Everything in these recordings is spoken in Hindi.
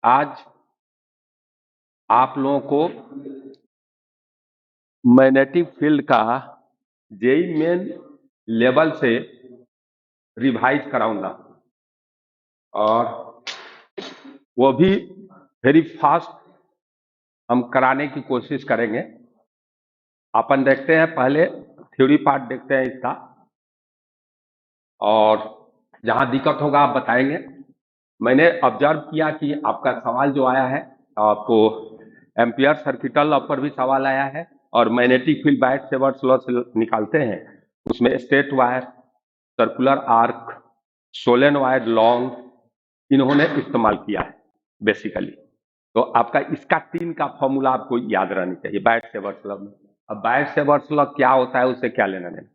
आज आप लोगों को मैग्नेटिक फील्ड का जेई मेन लेवल से रिवाइज कराऊंगा और वो भी वेरी फास्ट हम कराने की कोशिश करेंगे। अपन देखते हैं, पहले थ्योरी पार्ट देखते हैं इसका, और जहां दिक्कत होगा आप बताएंगे। मैंने ऑब्जर्व किया कि आपका सवाल जो आया है, आपको एम्पियर सर्किटल लॉ पर भी सवाल आया है और मैग्नेटिक फील्ड बायट-सेवर्स लॉ से निकालते हैं, उसमें straight wire, circular arc, solenoid long, इन्होंने इस्तेमाल किया है बेसिकली। तो आपका इसका 3 का फॉर्मूला आपको याद रहनी चाहिए बायट-सेवर्स लॉ में। अब बायट-सेवर्स लॉ क्या होता है, उससे क्या लेना देना?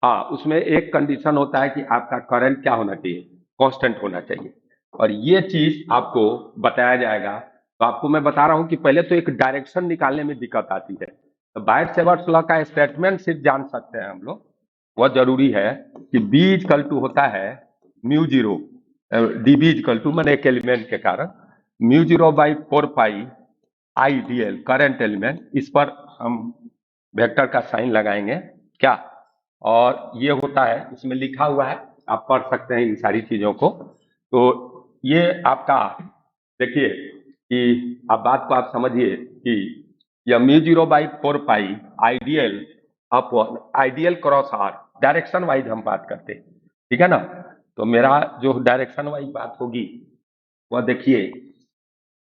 हाँ, उसमें एक कंडीशन होता है कि आपका करंट क्या होना चाहिए, कांस्टेंट होना चाहिए, और ये चीज आपको बताया जाएगा। तो आपको मैं बता रहा हूं कि पहले तो एक डायरेक्शन निकालने में दिक्कत आती है। तो बायट-सेवर्स लॉ का स्टेटमेंट सिर्फ जान सकते हैं हम लोग, वह जरूरी है कि B इक्वल टू होता है mu zero, dB equal to मैंने एक एलिमेंट के कारण mu zero by 4 pi I D L current element. इस पर हम वेक्टर का साइन लगाएंगे क्या, और ये होता है, इसमें लिखा हुआ है, आप पढ़ सकते हैं इन सारी चीजों को। तो ये आपका देखिए कि आप बात को आप समझिए कि यह mu zero by 4 pi ideal upon ideal cross R, direction wise हम बात करते हैं, ठीक है ना। तो मेरा जो डायरेक्शन वाइज बात होगी वह देखिए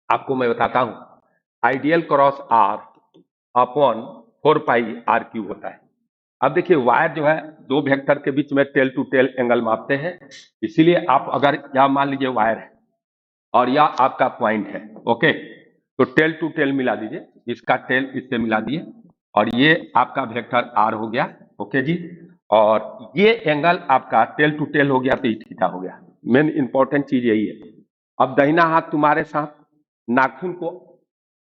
आपको मैं बताता हूं, ideal cross R upon 4 pi R cube होता है। अब देखिए वायर जो है दो वेक्टर के बीच में टेल टू टेल एंगल मापते हैं, इसीलिए आप अगर यह मान लीजिए वायर है और यह आपका पॉइंट है, ओके, तो टेल टू टेल मिला दीजिए, इसका टेल इससे मिला दिए और ये आपका वेक्टर आर हो गया, ओके जी। और ये एंगल आपका टेल टू टेल हो गया तो ये थीटा हो गया। मेन इंपॉर्टेंट चीज यही है। अब दाहिना हाथ तुम्हारे साथ, नाखून को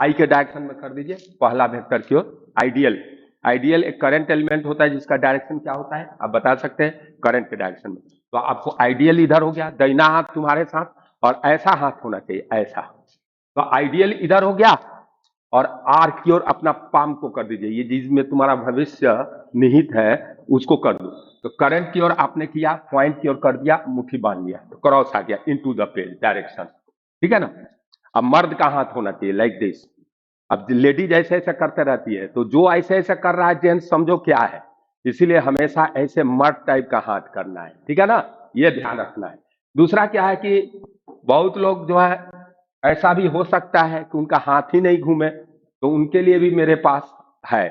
आई के डायरेक्शन में कर दीजिए, पहला वेक्टर की ओर। आइडियल, आइडियल एक करंट एलिमेंट होता है जिसका डायरेक्शन क्या होता है आप बता सकते हैं, करंट के डायरेक्शन में। तो आपको आइडियल इधर हो गया, दाहिना हाथ तुम्हारे साथ, और ऐसा हाथ होना चाहिए, ऐसा। तो आइडियल इधर हो गया और आर की ओर अपना पाम को कर दीजिए, ये जिसमें तुम्हारा भविष्य निहित है उसको कर दो। तो करंट की ओर आपने किया, पॉइंट की ओर कर दिया, मुट्ठी बांध लिया, तो क्रॉस आ गया इनटू द पेज डायरेक्शन, ठीक है ना। अब मर्द का हाथ होना चाहिए लाइक दिस। अब लेडीज ऐसे ऐसे करते रहती है, तो जो ऐसे ऐसे कर रहा है जेंट्स समझो क्या है, इसीलिए हमेशा ऐसे मर्द टाइप का हाथ करना है, ठीक है ना, ये ध्यान रखना है। दूसरा क्या है कि बहुत लोग जो है ऐसा भी हो सकता है कि उनका हाथ ही नहीं घूमे, तो उनके लिए भी मेरे पास है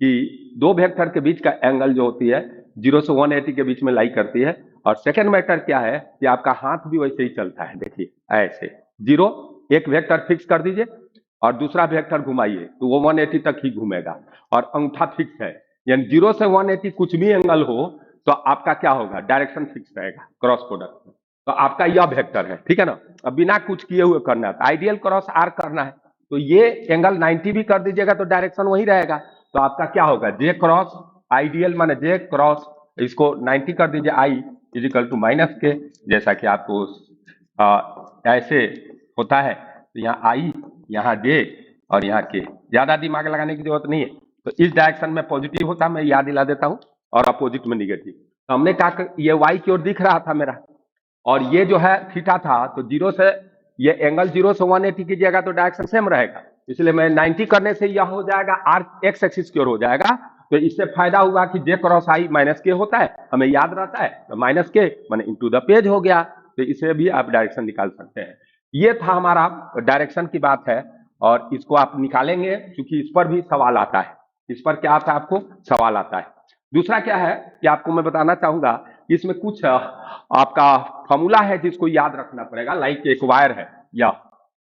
कि दो वेक्टर के बीच का एंगल जो होती है 0 से 180 के बीच में लाई करती है। और सेकंड मैटर क्या है कि आपका हाथ भी वैसे ही चलता है, देखिए ऐसे 0, एक वेक्टर फिक्स कर दीजिए और दूसरा वेक्टर घुमाइए तो वो 180 तक ही घूमेगा, और अंगूठा फिक्स है, यानी 0 से 180 कुछ भी एंगल हो तो आपका क्या होगा, डायरेक्शन फिक्स रहेगा क्रॉस प्रोडक्ट। तो आपका यह वेक्टर है, ठीक है ना। अब बिना कुछ किए हुए करना है, आइडियल क्रॉस आर करना है, तो ये एंगल 90 भी कर दीजिएगा तो डायरेक्शन वही रहेगा। तो आपका क्या होगा, जे क्रॉस आइडियल माने जे क्रॉस, इसको 90 कर दीजिए, आई इजिकल टू माइनस के, जैसा कि आपको ऐसे होता है। तो यहाँ आई, यहाँ जे और यहाँ के, ज्यादा दिमाग लगाने की जरूरत नहीं है। तो इस डायरेक्शन में पॉजिटिव होता, मैं याद दिला देता हूँ, और अपोजिट में निगेटिव। तो हमने कहा ये वाई की ओर दिख रहा था मेरा, और ये जो है थीटा था, तो 0 से ये एंगल 0 से 180 कीजिएगा तो डायरेक्शन सेम रहेगा, इसलिए मैं 90 करने से यह हो जाएगा आर एक्स एक्सिस की ओर हो जाएगा। तो इससे फायदा हुआ कि जे क्रॉस आई माइनस के होता है, हमें याद रहता है, तो माइनस के माने इनटू द पेज हो गया। तो इसे भी आप डायरेक्शन निकाल सकते हैं। ये था हमारा डायरेक्शन की बात है, और इसको आप निकालेंगे क्योंकि इस पर भी सवाल आता है, इस पर क्या आता है आपको सवाल आता है। दूसरा क्या है कि आपको मैं बताना चाहूंगा कि इसमें कुछ आपका फॉर्मूला है जिसको याद रखना पड़ेगा। लाइक एक वायर है या,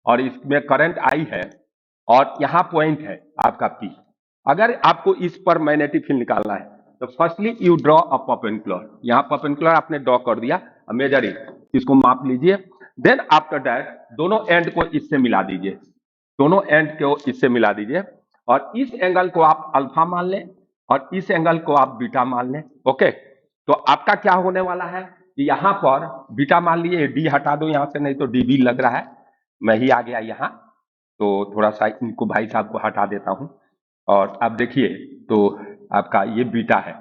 और इसमें करंट आई है और यहाँ पॉइंट है आपका पी। अगर आपको इस पर मैग्नेटिक फील्ड निकालना है तो firstly you draw a perpendicular, यहाँ परपेंडिकुलर आपने ड्रॉ कर दिया, मेजरिंग, इसको माप लीजिए। देन आफ्टर दैट दोनों एंड को इससे मिला दीजिए, दोनों एंड को इससे मिला दीजिए, और इस एंगल को आप अल्फा मान लें और इस एंगल को आप बीटा मान लें, ओके। तो आपका क्या होने वाला है, कि यहाँ पर बीटा मान लिए डी हटा दो यहाँ से, नहीं तो डी बी लग रहा है, मैं ही आ गया यहाँ, तो थोड़ा सा इनको भाई साहब को हटा देता हूँ। और अब देखिए तो आपका ये बीटा है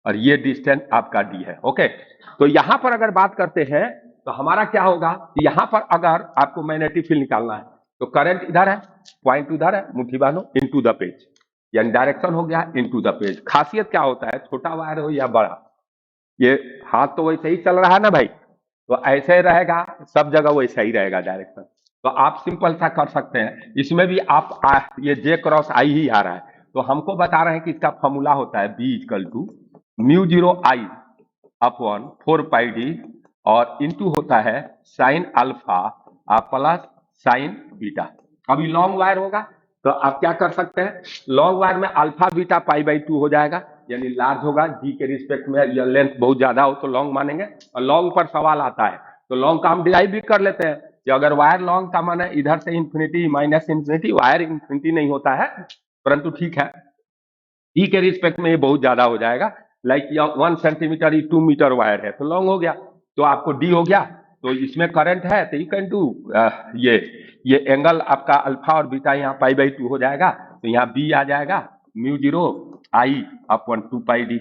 और ये डिस्टेंस आपका डी है। ओके, तो यहाँ पर अगर बात करते हैं तो हमारा क्या होगा, यहाँ पर अगर आपको मैग्नेटिक फील्ड निकालना है तो करंट इधर है, पॉइंट उधर है, मुट्ठी बांधो, इनटू द पेज, यानी डायरेक्शन हो गया इनटू द पेज। खासियत क्या होता है, छोटा वायर हो या बड़ा, ये हाथ तो वैसे ही चल रहा है ना भाई, तो ऐसे रहेगा, सब जगह वैसा ही रहेगा डायरेक्शन। तो आप सिंपल सा कर सकते हैं, इसमें भी आप ये जे क्रॉस आई ही आ रहा है, तो हमको बता रहे हैं कि इसका फॉर्मूला होता है B equal to mu zero I upon 4 pi D और इनटू होता है sine alpha plus sine beta. अभी लॉन्ग वायर होगा तो आप क्या कर सकते हैं, लॉन्ग वायर में अल्फा बीटा पाई बाई 2 हो जाएगा, यानी लार्ज होगा डी के रिस्पेक्ट में, या लेंथ बहुत ज्यादा हो तो लॉन्ग मानेंगे, और लॉन्ग पर सवाल आता है तो लॉन्ग का हम डिराइव भी कर लेते हैं कि अगर वायर लॉन्ग का माने इधर से infinity minus infinity, wire infinity नहीं होता है, परंतु ठीक है डी के रिस्पेक्ट में ये बहुत ज्यादा हो जाएगा, लाइक 1 सेंटीमीटर 2 मीटर वायर है तो लॉन्ग हो गया, तो आपको डी हो गया, तो इसमें करंट है तो यू कैन डू ये एंगल आपका अल्फा और बीटा यहाँ पाई बाई 2 हो जाएगा, तो यहाँ बी आ जाएगा mu zero I upon 2 pi D.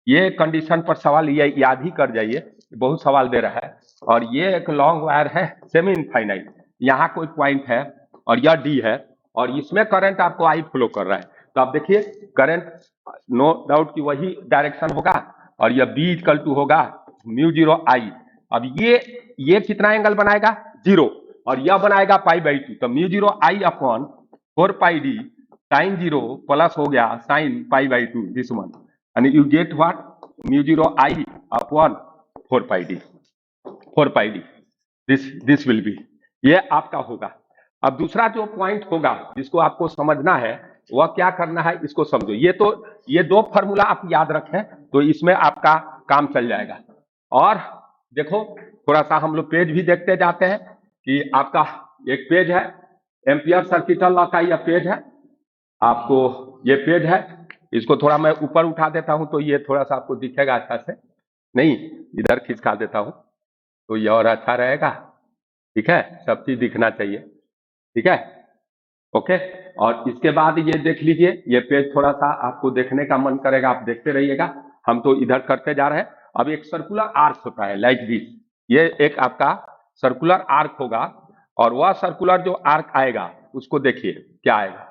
ये कंडीशन पर सवाल ये याद ही कर जाइए, बहुत सवाल दे रहा है। और ये एक लॉन्ग वायर है सेमी इनफाइनाइट, यहाँ कोई पॉइंट है और यह डी है और इसमें करंट आपको आई फ्लो कर रहा है, तो आप देखिए करंट नो डाउट कि वही डायरेक्शन होगा और यह बी इक्वल टू होगा म्यू जीरो आई। अब ये कितना एंगल बनाएगा, जीरो, और यह बनाएगा पाई बाई 2, तो mu zero I upon 4 pi D sine zero plus हो गया sine pi by 2 this one, and you get what mu zero I upon 4 pi D, 4 pi D, this will be, ये आपका होगा। अब दूसरा जो पॉइंट होगा जिसको आपको समझना है वह क्या करना है, इसको समझो, ये दो फार्मूला आप याद रखें तो इसमें आपका काम चल जाएगा। और देखो थोड़ा सा हम लोग पेज भी देखते जाते हैं कि आपका एक पेज है एम्पियर सर्किटल लॉ का, यह पेज है, आपको ये पेज है, इसको थोड़ा मैं ऊपर उठा देता हूं तो ये थोड़ा सा आपको दिखेगा अच्छा से, नहीं इधर खिसका देता हूं तो ये और अच्छा रहेगा, ठीक है, सब चीज दिखना चाहिए, ठीक है, ओके। और इसके बाद ये देख लीजिए, ये पेज थोड़ा सा आपको देखने का मन करेगा, आप देखते रहिएगा, हम तो इधर करते जा रहे हैं। अब एक सर्कुलर आर्क होता है लाइक दिस, ये एक आपका सर्कुलर आर्क होगा और वह सर्कुलर जो आर्क आएगा उसको देखिए क्या आएगा।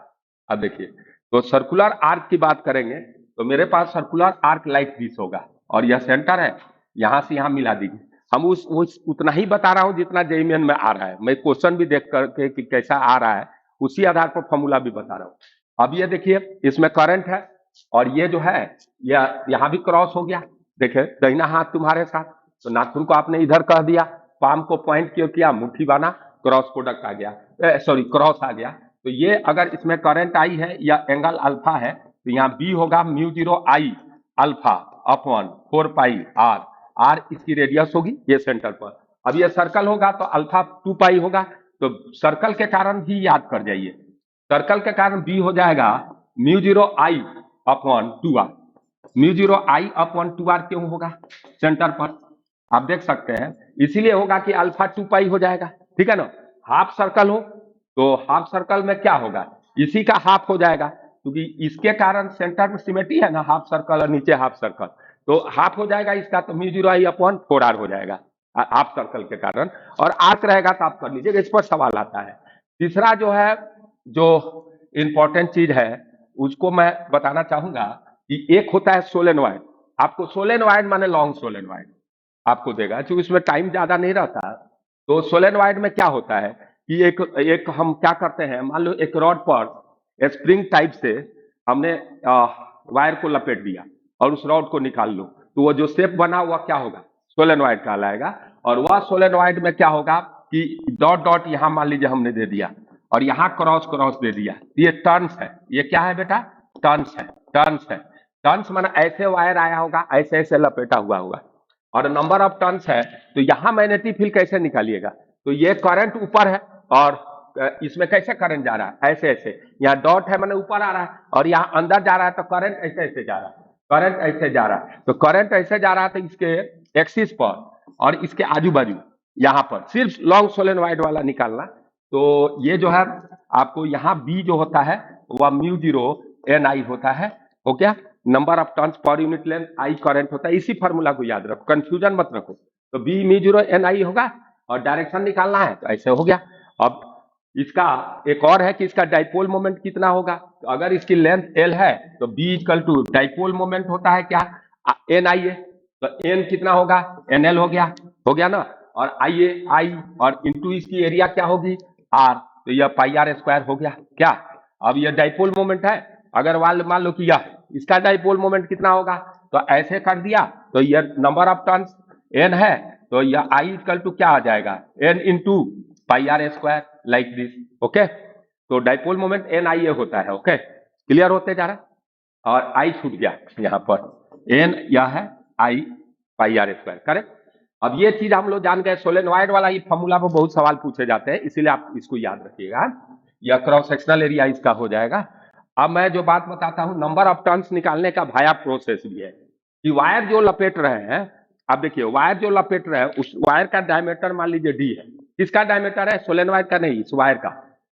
अब देखिए तो सर्कुलर आर्क की बात करेंगे तो मेरे पास सर्कुलर आर्क लाइक दिस होगा और यह सेंटर है, यहां से यहां मिला दीजिए। हम उतना ही बता रहा हूं जितना जेईएन में आ रहा है, मैं क्वेश्चन भी देख करके कि कैसा आ रहा है उसी आधार पर फॉर्मूला भी बता रहा हूं। अब ये देखिए इसमें करंट है और ये जो है यहाँ भी क्रॉस हो गया, देखिए दाहिना हाथ तुम्हारे साथ, तो नाखून को आपने इधर कह दिया, पाम को पॉइंट क्यों किया, मुट्ठी बाना, क्रॉस प्रोडक्ट आ गया, सॉरी क्रॉस आ गया। तो ये अगर इसमें करंट आई है या एंगल अल्फा है तो यहाँ बी होगा mu zero I alpha upon 4 pi R, R इसकी रेडियस होगी ये सेंटर पर। अब ये सर्कल होगा तो अल्फा 2 पाई होगा, तो सर्कल के कारण भी याद कर जाइए, सर्कल के कारण बी हो जाएगा mu zero I upon 2r, mu zero I upon 2r क्यों होगा सेंटर पर, आप देख सकते हैं इसीलिए होगा कि अल्फा 2 पाई हो जाएगा, ठीक है ना। हाफ सर्कल हो तो हाफ सर्कल में क्या होगा, इसी का हाफ हो जाएगा, क्योंकि इसके कारण सेंटर में सिमेट्री है ना, हाफ सर्कल और नीचे हाफ सर्कल, तो हाफ हो जाएगा इसका, तो mu zero I upon 4r हो जाएगा हाफ सर्कल के कारण। और आर्क रहेगा तो आप कर लीजिएगा, इस पर सवाल आता है। तीसरा जो है जो इंपॉर्टेंट चीज है उसको मैं बताना चाहूंगा कि एक होता है सोलेनॉइड, आपको सोलेनॉइड माने लॉन्ग सोलेनॉइड आपको देगा, क्योंकि इसमें टाइम ज्यादा नहीं रहता। तो सोलेनॉइड में क्या होता है कि एक हम क्या करते हैं, मान लो एक रॉड पर स्प्रिंग टाइप से हमने वायर को लपेट दिया और उस रॉड को निकाल लो, तो वो जो शेप बना हुआ क्या होगा, सोलेनॉइड कहलाएगा। और वह सोलेनॉइड में क्या होगा कि डॉट डॉट यहां मान लीजिए हमने दे दिया और यहाँ क्रॉस क्रॉस दे दिया, ये टर्न्स है, ये क्या है बेटा, टर्न्स है, टर्न्स है, टर्न्स माना ऐसे वायर आया होगा, ऐसे ऐसे लपेटा हुआ होगा और नंबर ऑफ टर्न्स है, तो यहाँ मैग्नेटिक फील्ड कैसे निकालिएगा, तो ये करंट ऊपर है और इसमें कैसे करंट जा रहा है, ऐसे ऐसे, यहाँ डॉट है मैंने ऊपर आ रहा है और यहाँ अंदर जा रहा है तो करंट ऐसे ऐसे जा रहा है, करंट ऐसे जा रहा है, तो करंट ऐसे जा रहा है तो इसके एक्सिस पर और इसके आजू बाजू यहाँ पर सिर्फ लॉन्ग सोलेनोइड वाला निकालना। तो ये जो है आपको यहाँ बी जो होता है वह म्यू जीरो एन आई होता है, हो गया। Number of turns per unit length, I current होता है। इसी फार्मूला को याद रखो, कंफ्यूजन मत रखो। तो बी म्यू जीरो एन आई होगा और डायरेक्शन निकालना है तो ऐसे हो गया। अब इसका एक और है कि इसका डाइपोल मोमेंट कितना होगा। तो अगर इसकी लेंथ एल है तो B equal to dipole moment होता है क्या, एन आई ए। तो एन कितना होगा, एन एल हो गया ना, और आई ए आई, और इंटू इसकी एरिया क्या होगी, आर। तो यह पाई आर स्क्वायर हो गया क्या। अब यह डाइपोल मोमेंट है, अगर मान लो कि यह इसका डाइपोल मोमेंट कितना होगा, तो ऐसे कर दिया तो यह नंबर ऑफ टर्न्स एन है, तो यह आई इक्वल टू क्या आ जाएगा, N into pi R square, like this. Okay, तो dipole moment N I A होता है। ओके, क्लियर होते जा रहा है। और आई छूट गया यहाँ पर, एन यह है, आई पाई आर स्क्वायर, करेक्ट। अब ये चीज हम लोग जान गए। सोलेनोइड वाला ये फॉर्मूला पर बहुत सवाल पूछे जाते हैं, इसीलिए आप इसको याद रखिएगा। यह क्रॉस सेक्शनल एरिया इसका हो जाएगा। अब मैं जो बात बताता हूं, नंबर ऑफ टर्न्स निकालने का भाया प्रोसेस भी है कि वायर जो लपेट रहे हैं, अब देखिए वायर जो लपेट रहे हैं उस वायर का डायमीटर मान लीजिए डी है। किसका डायमीटर है, सोलेनोइड का नहीं, इस वायर का,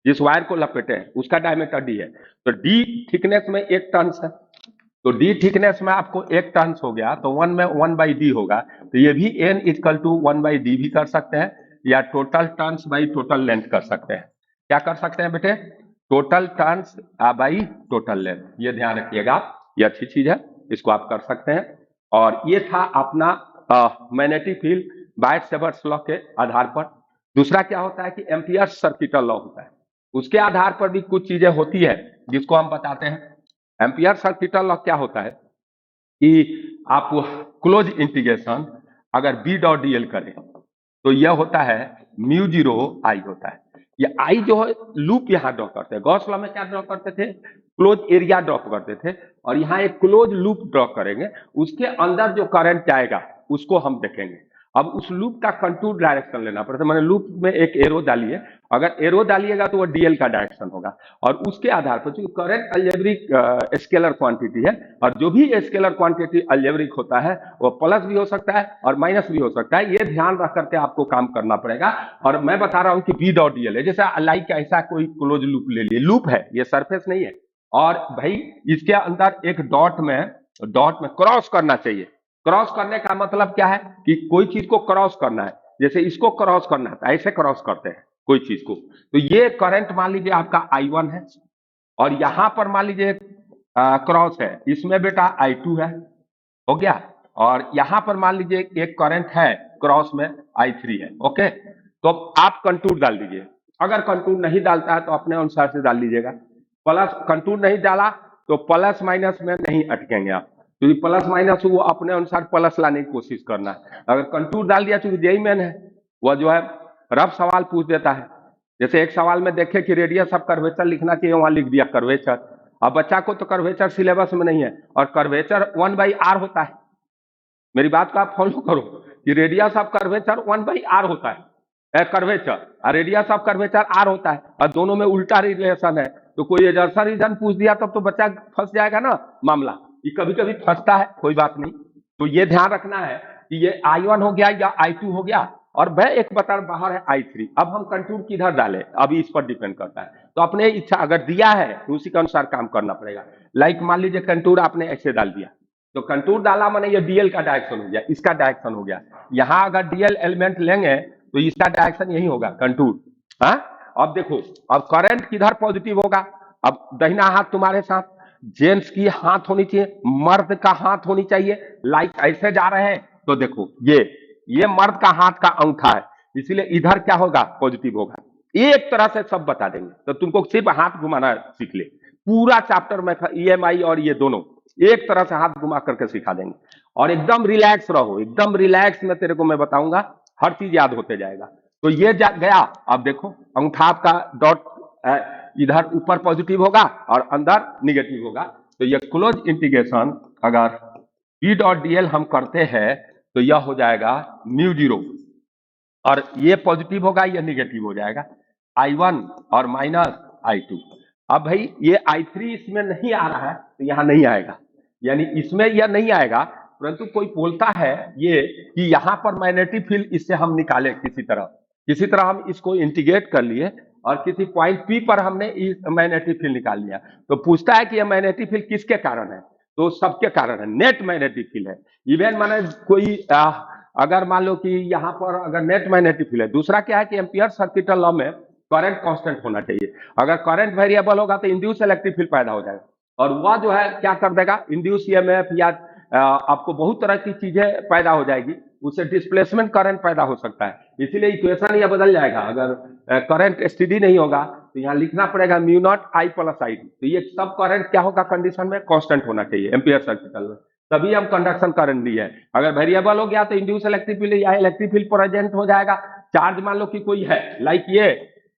जिस वायर को लपेटे हैं उसका डायमीटर डी है। तो डी थिकनेस में एक टर्न्स है, तो डी थिकनेस में आपको एक टर्न्स हो गया, तो वन में वन बाई डी होगा। तो ये भी N equal to one by D भी कर सकते हैं, या total turns by total length कर सकते हैं। क्या कर सकते हैं बेटे, total turns by total length. ये ध्यान रखिएगा, ये अच्छी चीज है, इसको आप कर सकते हैं। और ये था अपना मैग्नेटिक फील्ड बायट-सेवर्स लॉ के आधार पर। दूसरा क्या होता है कि एम्पियर सर्किटल लॉ होता है, उसके आधार पर भी कुछ चीजें होती है जिसको हम बताते हैं। एम्पियर सर्किटल लॉ क्या होता है कि आप क्लोज इंटीग्रेशन अगर बी डॉट डी एल करें तो यह होता है म्यू जीरो आई होता है। ये आई जो है लूप यहाँ ड्रॉ करते हैं, गॉस लॉ में क्या ड्रॉ करते थे, क्लोज एरिया ड्रॉ करते थे, और यहाँ एक क्लोज लूप ड्रॉ करेंगे, उसके अंदर जो करंट जाएगा उसको हम देखेंगे। अब उस लूप का कंटूर डायरेक्शन लेना पड़ता है, मैंने लूप में एक एरो डालिए, अगर एरो डालिएगा तो वो डीएल का डायरेक्शन होगा, और उसके आधार पर क्योंकि करंट अलजेब्रिक स्केलर क्वांटिटी है, और जो भी स्केलर क्वांटिटी अलजेब्रिक होता है वो प्लस भी हो सकता है और माइनस भी हो सकता है। ये ध्यान रख करके आपको काम करना पड़ेगा। और मैं बता रहा हूं कि बी डॉट डीएल है, जैसे लाइक का ऐसा कोई क्लोज लूप ले लिए, लूप है ये, सरफेस नहीं है, और भाई इसके अंदर एक डॉट में क्रॉस करना चाहिए। क्रॉस करने का मतलब क्या है कि कोई चीज को क्रॉस करना है, जैसे इसको क्रॉस करना है ऐसे क्रॉस करते हैं कोई चीज को। तो ये करंट मान लीजिए आपका I1 है, और यहां पर मान लीजिए क्रॉस है, इसमें बेटा I2 है, हो गया। और यहां पर मान लीजिए एक करंट है क्रॉस में I3 है। ओके, तो आप कंटूर डाल दीजिए, अगर कंटूर नहीं डालता है तो अपने अनुसार से डाल लीजिएगा। प्लस कंटूर नहीं डाला तो प्लस माइनस में नहीं अटकेंगे आप, क्योंकि प्लस माइनस वो अपने अनुसार प्लस लाने की कोशिश करना है। अगर कंटूर डाल दिया, चूंकि जेई मैन है वह जो है रफ सवाल पूछ देता है, जैसे एक सवाल में देखे कि रेडियस ऑफ कर्वेचर लिखना चाहिए, वहां लिख दिया कर्वेचर। अब बच्चा को तो कर्वेचर सिलेबस में नहीं है, और कर्वेचर 1/r होता है। मेरी बात को आप फॉलो करो कि रेडियस ऑफ कर्वेचर 1/r होता है, कर्वेचर, और रेडियस ऑफ कर्वेचर r होता है, और दोनों में उल्टा रिलेशन है। तो कोई एजर्सन रीजन पूछ दिया तब तो बच्चा फंस जाएगा ना मामला, ये कभी कभी फंसता है, कोई बात नहीं। तो ये ध्यान रखना है कि ये I1 हो गया या I2 हो गया, और वह एक बता बाहर है I3। अब हम कंटूर किधर डालें, अभी इस पर डिपेंड करता है। तो अपने इच्छा अगर दिया है तो उसी के अनुसार काम करना पड़ेगा। लाइक मान लीजिए कंटूर आपने ऐसे डाल दिया, तो कंटूर डाला मैंने, ये डीएल का डायरेक्शन हो गया, इसका डायरेक्शन हो गया। यहां अगर डीएल एलिमेंट लेंगे तो इसका डायरेक्शन यही होगा कंटूर। हाँ, अब देखो, अब करंट किधर पॉजिटिव होगा, अब दहिना हाथ तुम्हारे साथ, जेंट्स की हाथ होनी चाहिए, मर्द का हाथ होनी चाहिए। लाइक ऐसे जा रहे हैं तो देखो ये मर्द का हाथ का अंगूठा है, इसीलिए इधर क्या होगा, पॉजिटिव होगा। एक तरह से सब बता देंगे, तो तुमको सिर्फ हाथ घुमाना सीख ले। पूरा चैप्टर में EMI और ये दोनों एक तरह से हाथ घुमा करके सिखा देंगे। और एकदम रिलैक्स रहो, एकदम रिलैक्स में तेरे को मैं बताऊंगा, हर चीज याद होते जाएगा। तो ये गया। अब देखो अंगूठा आपका डॉट इधर ऊपर पॉजिटिव होगा और अंदर निगेटिव होगा। तो ये क्लोज इंटीग्रेशन अगर बी डॉट डी एल हम करते हैं तो यह हो जाएगा म्यू जीरो, और ये पॉजिटिव होगा, ये निगेटिव हो जाएगा, I1 और माइनस I2। अब भाई ये I3 इसमें नहीं आ रहा है तो यहां नहीं आएगा, यानी इसमें यह नहीं आएगा, परंतु कोई बोलता है ये कि यहाँ पर मैग्नेटिक फील्ड इससे हम निकाले किसी तरह हम इसको इंटीग्रेट कर लिए और किसी पॉइंट पी पर हमने मैग्नेटिक फील्ड निकाल लिया। तो पूछता है कि यह मैग्नेटिक फील्ड किसके कारण है, तो सबके कारण है, नेट मैग्नेटिक फील्ड है। इवन माने कोई अगर मान लो कि यहाँ पर अगर नेट मैग्नेटिक फील्ड है। दूसरा क्या है कि एम्पियर सर्किटल लॉ में करंट कांस्टेंट होना चाहिए। अगर करंट वेरिएबल होगा तो इंड्यूस इलेक्ट्रिक फील्ड पैदा हो जाएगा और वह जो है क्या कर देगा, इंड्यूस ईएमएफ या आपको बहुत तरह की चीजें पैदा हो जाएगी, उससे डिस्प्लेसमेंट करंट पैदा हो सकता है। इसीलिए इक्वेशन यह बदल जाएगा। अगर करंट स्टेडी नहीं होगा तो यहाँ लिखना पड़ेगा mu not I plus I D. तो ये सब करंट क्या होगा कंडीशन में, कांस्टेंट होना चाहिए एम्पियर सर्किटल में, तभी हम कंडक्शन करंट ली है। अगर वेरिएबल हो गया तो इंड्यूस इलेक्ट्रिक फील्ड या इलेक्ट्रिक फील्ड प्रेजेंट हो जाएगा। चार्ज मान लो कि कोई है, लाइक ये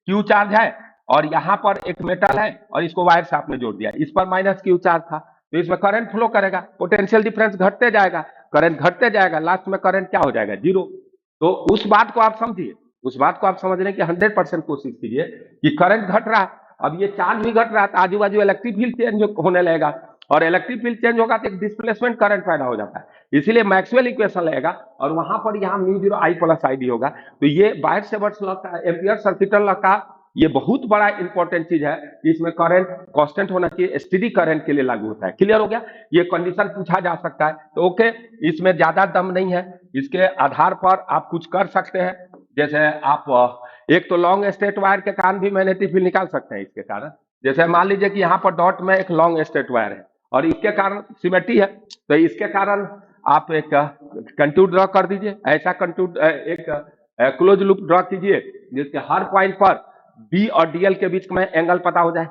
क्यू चार्ज है और यहाँ पर एक मेटल है और इसको वायर से आपने जोड़ दिया, इस पर माइनस क्यू चार्ज था, तो इसमें करंट फ्लो करेगा, पोटेंशियल डिफरेंस घटते जाएगा, करंट घटते जाएगा, लास्ट में करंट क्या हो जाएगा, जीरो। तो उस बात को आप समझिए, उस बात को आप समझने की 100% कोशिश कीजिए कि करंट घट रहा है, अब ये चार्ज भी घट रहा है तो आजू बाजू इलेक्ट्रिक फील्ड चेंज होने लगेगा और इलेक्ट्रिक फील्ड चेंज होगा तो एक डिस्प्लेसमेंट करंट पैदा हो जाता है। इसीलिए मैक्सवेल इक्वेशन लगेगा और वहां पर यहाँ mu zero I plus I D होगा। तो ये बायट-सेवर्ट्स लॉ का, एम्पियर सर्किटल लॉ का ये बहुत बड़ा इंपॉर्टेंट चीज है कि इसमें करंट कांस्टेंट होना चाहिए, स्टेडी करंट के लिए लागू होता है। क्लियर हो गया, ये कंडीशन पूछा जा सकता है। तो ओके, इसमें ज्यादा दम नहीं है, इसके आधार पर आप कुछ कर सकते हैं। जैसे आप एक तो लॉन्ग स्ट्रेट वायर के कारण भी मैग्नेटिक फील्ड निकाल सकते हैं इसके कारण। जैसे मान लीजिए कि यहाँ पर डॉट में एक लॉन्ग स्ट्रेट वायर है और इसके कारण सिमेट्री है, तो इसके कारण आप एक कंटूर ड्रॉ कर दीजिए, ऐसा कंटूर एक क्लोज लूप ड्रॉ कीजिए जिसके हर पॉइंट पर बी और डीएल के बीच में एंगल पता हो जाए।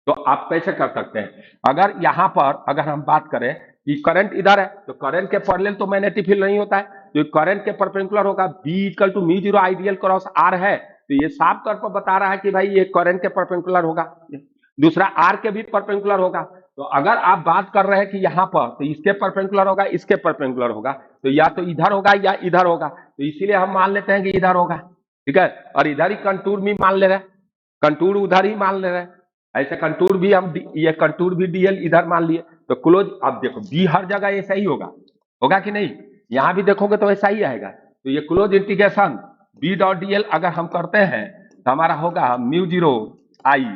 तो आप कैसे कर सकते हैं, अगर यहाँ पर अगर हम बात करें कि करंट इधर है तो करंट के पैरेलल तो मैग्नेटिक फील्ड नहीं होता है, तो करंट के परपेंडिकुलर होगा, B equal to mu zero ideal cross R है, तो ये साफ तौर पर बता रहा है कि भाई ये करंट के परपेंडिकुलर होगा। दूसरा आर के भी परपेंडिकुलर होगा। तो अगर आप बात कर रहे हैं कि यहाँ पर तो इसके परपेंडिकुलर होगा, इसके परपेंडिकुलर होगा, तो या तो इधर होगा या इधर होगा, तो इसीलिए हम मान लेते हैं कि इधर होगा, ठीक है। और इधर ही कंटूर भी मान ले रहे हैं, कंटूर उधर ही मान ले रहे हैं, ऐसे कंटूर भी हम ये कंटूर भी डीएल इधर मान लिए, तो क्लोज आप देखो बी हर जगह ऐसा ही होगा, होगा कि नहीं, यहां भी देखोगे तो ऐसा ही आएगा। तो ये close integration B dot DL अगर हम करते हैं तो हमारा होगा mu zero I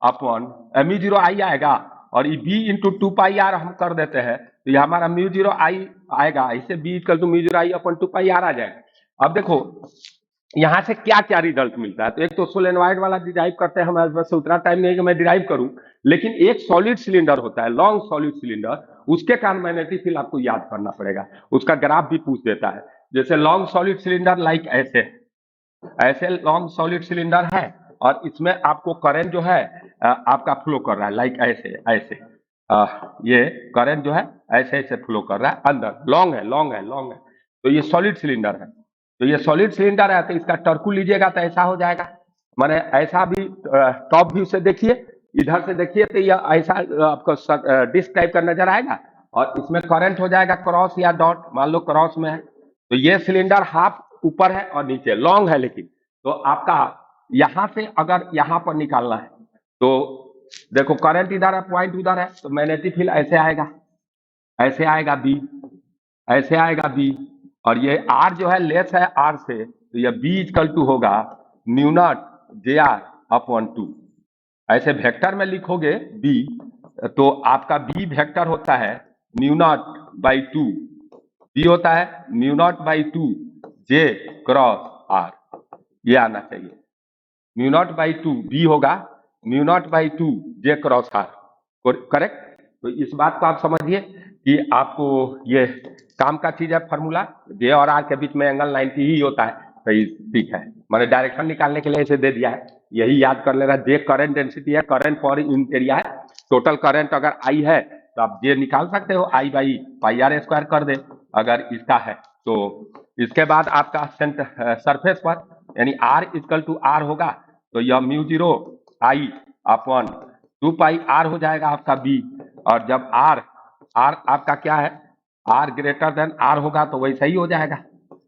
upon mu zero I आएगा और ये B into two pi R हम कर देते हैं, तो ये हमारा म्यू जीरो आई आएगा, इसे B equal to mu zero I upon two pi R आ जाएगा। अब देखो यहाँ से क्या क्या रिजल्ट मिलता है, तो एक तो सोलेनॉइड वाला डिराइव करते हैं, हमारे पास उतना टाइम नहीं है कि मैं डिराइव करूं, लेकिन एक सॉलिड सिलेंडर होता है, लॉन्ग सॉलिड सिलेंडर, उसके कारण मैग्नेटिक फील्ड आपको याद करना पड़ेगा, उसका ग्राफ भी पूछ देता है। जैसे लॉन्ग सॉलिड सिलेंडर लाइक ऐसे लॉन्ग सॉलिड सिलेंडर है और इसमें आपको करंट जो है आपका फ्लो कर रहा है, लाइक ऐसे ये करंट जो है ऐसे ऐसे फ्लो कर रहा है अंदर, लॉन्ग है, तो ये सॉलिड सिलेंडर है। तो ये सॉलिड सिलेंडर है तो इसका टर्कू लीजिएगा तो ऐसा हो जाएगा, माने ऐसा भी टॉप व्यू से देखिए, इधर से देखिए तो ये ऐसा आपको डिस्क टाइप का नजर आएगा और इसमें करंट हो जाएगा क्रॉस या डॉट, मान लो क्रॉस में है, तो ये सिलेंडर हाफ ऊपर है और नीचे लॉन्ग है, लेकिन तो आपका यहां से अगर यहां पर निकालना है तो देखो करंट इधर है, पॉइंट उधर है, तो मैग्नेटिक फील्ड ऐसे आएगा बी, ऐसे आएगा बी, और ये आर जो है लेस है आर से, तो ये बी इक्वल टू होगा mu not J R upon two. ऐसे वेक्टर में लिखोगे बी तो आपका बी वेक्टर होता है mu not by two, B होता है mu not by two J cross R, ये आना चाहिए, mu not by two B होगा mu not by two J cross R, correct. तो इस बात को आप समझिए कि आपको ये काम का चीज है, फॉर्मूला जे और आर के बीच में एंगल 90 ही होता है, सही, ठीक है, मैंने डायरेक्शन निकालने के लिए इसे दे दिया है, यही याद कर लेना। जे करंट डेंसिटी है, करंट पर यूनिट एरिया है, टोटल करंट अगर आई है तो आप जे निकाल सकते हो, आई बाई पाई आर स्क्वायर कर दे अगर इसका है तो। इसके बाद आपका सरफेस पर यानी आर इक्वल टू आर होगा, तो यह mu zero I upon two pi R हो जाएगा आपका बी, और जब आर आपका क्या है, आर ग्रेटर देन आर होगा तो वैसा ही हो जाएगा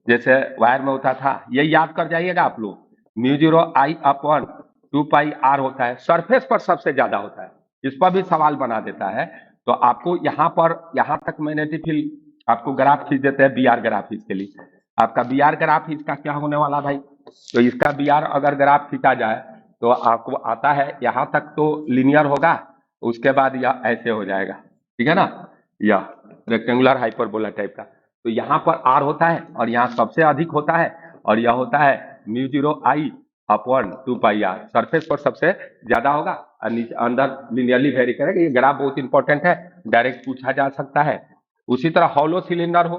जैसे वायर में होता था, ये याद कर जाइएगा आप लोग, mu zero I upon two pi R होता है, सरफेस पर सबसे ज्यादा होता है, इस पर भी सवाल बना देता है। तो आपको यहाँ पर यहाँ तक मैग्नेटिक फील्ड आपको ग्राफ खींच देते हैं बी आर ग्राफ इसके लिए। आपका बी आर ग्राफ इसका क्या होने वाला भाई, तो इसका बी आर अगर ग्राफ खींचा जाए तो आपको आता है यहाँ तक तो लीनियर होगा, उसके बाद यह ऐसे हो जाएगा, ठीक है ना, यह रेक्टेंगुलर हाइपरबोला टाइप का। तो यहाँ पर आर होता है और यहाँ सबसे अधिक होता है और यह होता है mu zero I upon 2 pi R, surface पर सबसे ज्यादा होगा और नीचे अंदर लिनियरली वेरी करेगा। ये ग्राफ बहुत इंपॉर्टेंट है, डायरेक्ट पूछा जा सकता है। उसी तरह हॉलो सिलेंडर हो,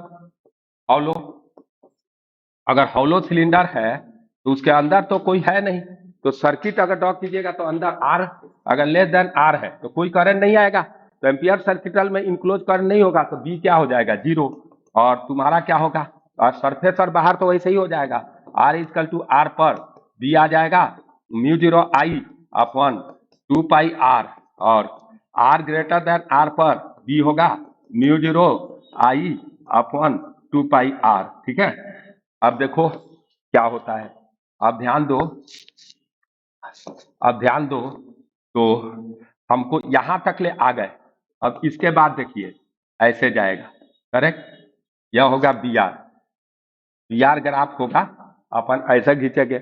हॉलो, अगर हॉलो सिलेंडर है तो उसके अंदर तो कोई है नहीं, तो सर्किट अगर ड्रॉ कीजिएगा तो अंदर आर अगर लेस देन आर है तो कोई करंट नहीं आएगा, तो एम्पियर सर्किटल में इनक्लोज करंट नहीं होगा, तो बी क्या हो जाएगा, 0। और तुम्हारा क्या होगा, और सरफेस और बाहर तो वैसे ही हो जाएगा, आर इजकल टू आर पर बी आ जाएगा mu zero I upon 2 pi are, और आर ग्रेटर देन आर पर बी होगा mu zero I upon 2 pi R, ठीक है। अब देखो क्या होता है, अब ध्यान दो, अब ध्यान दो, तो हमको यहां तक ले आ गए। अब इसके बाद देखिए ऐसे जाएगा, करेक्ट, यह होगा B R, B R graph होगा, अपन ऐसे खींचेंगे,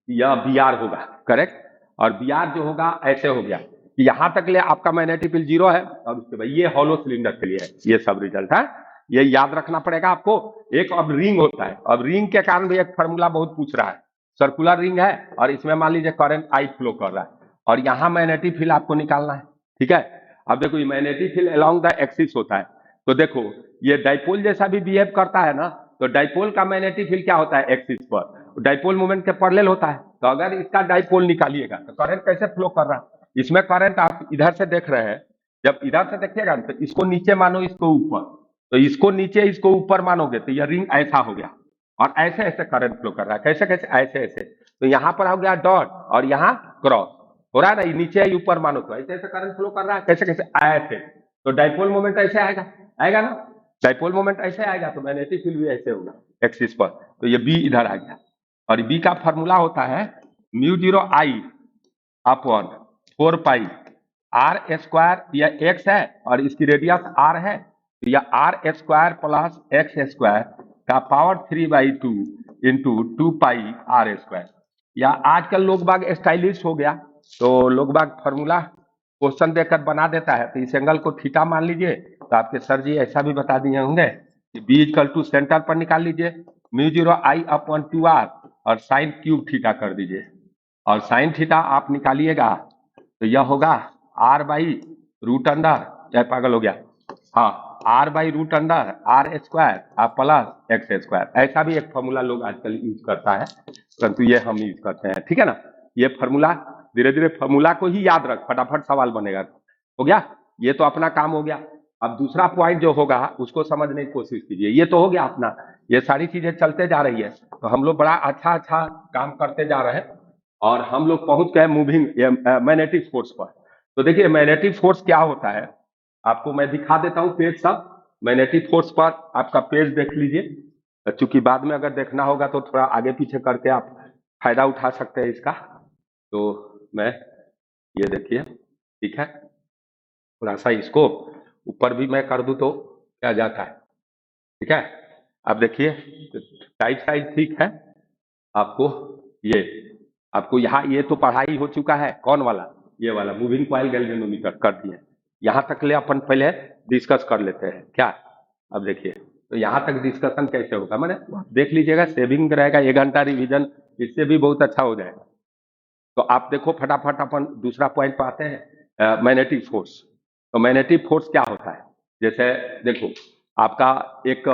यह बी आर होगा, करेक्ट, और बी आर जो होगा ऐसे हो गया कि यहां तक ले आपका मैग्नेटिक फील्ड 0 है, और उसके बाद ये हॉलो सिलेंडर के लिए है, ये सब रिजल्ट है, ये याद रखना पड़ेगा आपको। एक अब रिंग होता है, अब रिंग के कारण भी एक फॉर्मूला बहुत पूछ रहा है, सर्कुलर रिंग है और इसमें मान लीजिए करंट आई फ्लो कर रहा है और यहाँ मैग्नेटिक फील्ड आपको निकालना है, ठीक है। अब देखो ये magnetic field along the axis होता है, तो देखो ये डाइपोल जैसा भी बिहेव करता है ना, तो डाइपोल का मैग्नेटिक फील्ड क्या होता है, एक्सिस पर, डाइपोल मोमेंट के पैरेलल होता है, तो अगर इसका डाइपोल निकालिएगा तो करंट कैसे फ्लो कर रहा है, इसमें करंट आप इधर से देख रहे हैं, जब इधर से देखिएगा तो इसको नीचे मानो, इसको ऊपर, तो इसको नीचे इसको ऊपर मानोगे तो यह रिंग ऐसा हो गया और ऐसे ऐसे करंट फ्लो कर रहा है, कैसे कैसे, ऐसे ऐसे, तो यहाँ पर हो गया डॉट और यहाँ क्रॉस हो रहा है ना, नीचे या ऊपर मानो तो ऐसे ऐसे करंट फ्लो कर रहा है, कैसे कैसे, ऐसे, तो डाइपोल मोमेंट ऐसे आएगा, आएगा ना, डाइपोल मोमेंट ऐसे आएगा तो मैग्नेटिक फील्ड भी ऐसे होगा एक्सिस पर, तो ये बी इधर आ गया, और बी का फॉर्मूला होता है mu zero I upon 4 pi R square, यह एक्स है और इसकी रेडियस आर है, तो यह R square plus X square का power 3/2 into 2 pi R square. या आजकल लोग बाग स्टाइलिश हो गया, तो लोग बाग फॉर्मूला क्वेश्चन देकर बना देता है, तो इस एंगल को थीटा मान लीजिए, तो आपके सर जी ऐसा भी बता दिए होंगे कि बी इक्वल टू सेंटर पर निकाल लीजिए mu zero I upon 2r और साइन क्यूब थीटा कर दीजिए, और साइन थीटा आप निकालिएगा तो यह होगा आर बाई रूट अंडर, चाहे पागल हो गया, हाँ, R by root under R square plus X square, ऐसा भी एक फॉर्मूला लोग आजकल यूज करता है, परंतु ये हम यूज करते हैं, ठीक है ना। ये फॉर्मूला धीरे धीरे फॉर्मूला को ही याद रख, फटाफट सवाल बनेगा, हो गया, ये तो अपना काम हो गया। अब दूसरा पॉइंट जो होगा उसको समझने की कोशिश कीजिए, ये तो हो गया अपना, ये सारी चीजें चलते जा रही है, तो हम लोग बड़ा अच्छा अच्छा काम करते जा रहे हैं और हम लोग पहुंच गए मूविंग मैग्नेटिक फोर्स पर। तो देखिए मैग्नेटिक फोर्स क्या होता है, आपको मैं दिखा देता हूं पेज सब, मैग्नेटिक फोर्स पर आपका पेज देख लीजिए, चूंकि बाद में अगर देखना होगा तो थोड़ा आगे पीछे करके आप फायदा उठा सकते हैं इसका, तो मैं ये देखिए, ठीक है, थोड़ा सा इसको ऊपर भी मैं कर दूं तो क्या जाता है, ठीक है। अब देखिए टाइट साइज ठीक है, आपको ये, आपको यहाँ ये तो पढ़ाई हो चुका है, कौन वाला, ये वाला मूविंग कॉइल गैल्वेनोमीटर कर दिए, यहाँ तक ले अपन पहले डिस्कस कर लेते हैं क्या। अब देखिए तो यहाँ तक डिस्कशन कैसे होगा, मैंने देख लीजिएगा, सेविंग रहेगा, 1 घंटा रिवीजन इससे भी बहुत अच्छा हो जाएगा। तो आप देखो फटाफट अपन दूसरा पॉइंट पे आते हैं, मैग्नेटिक फोर्स। तो मैग्नेटिक फोर्स क्या होता है, जैसे देखो आपका एक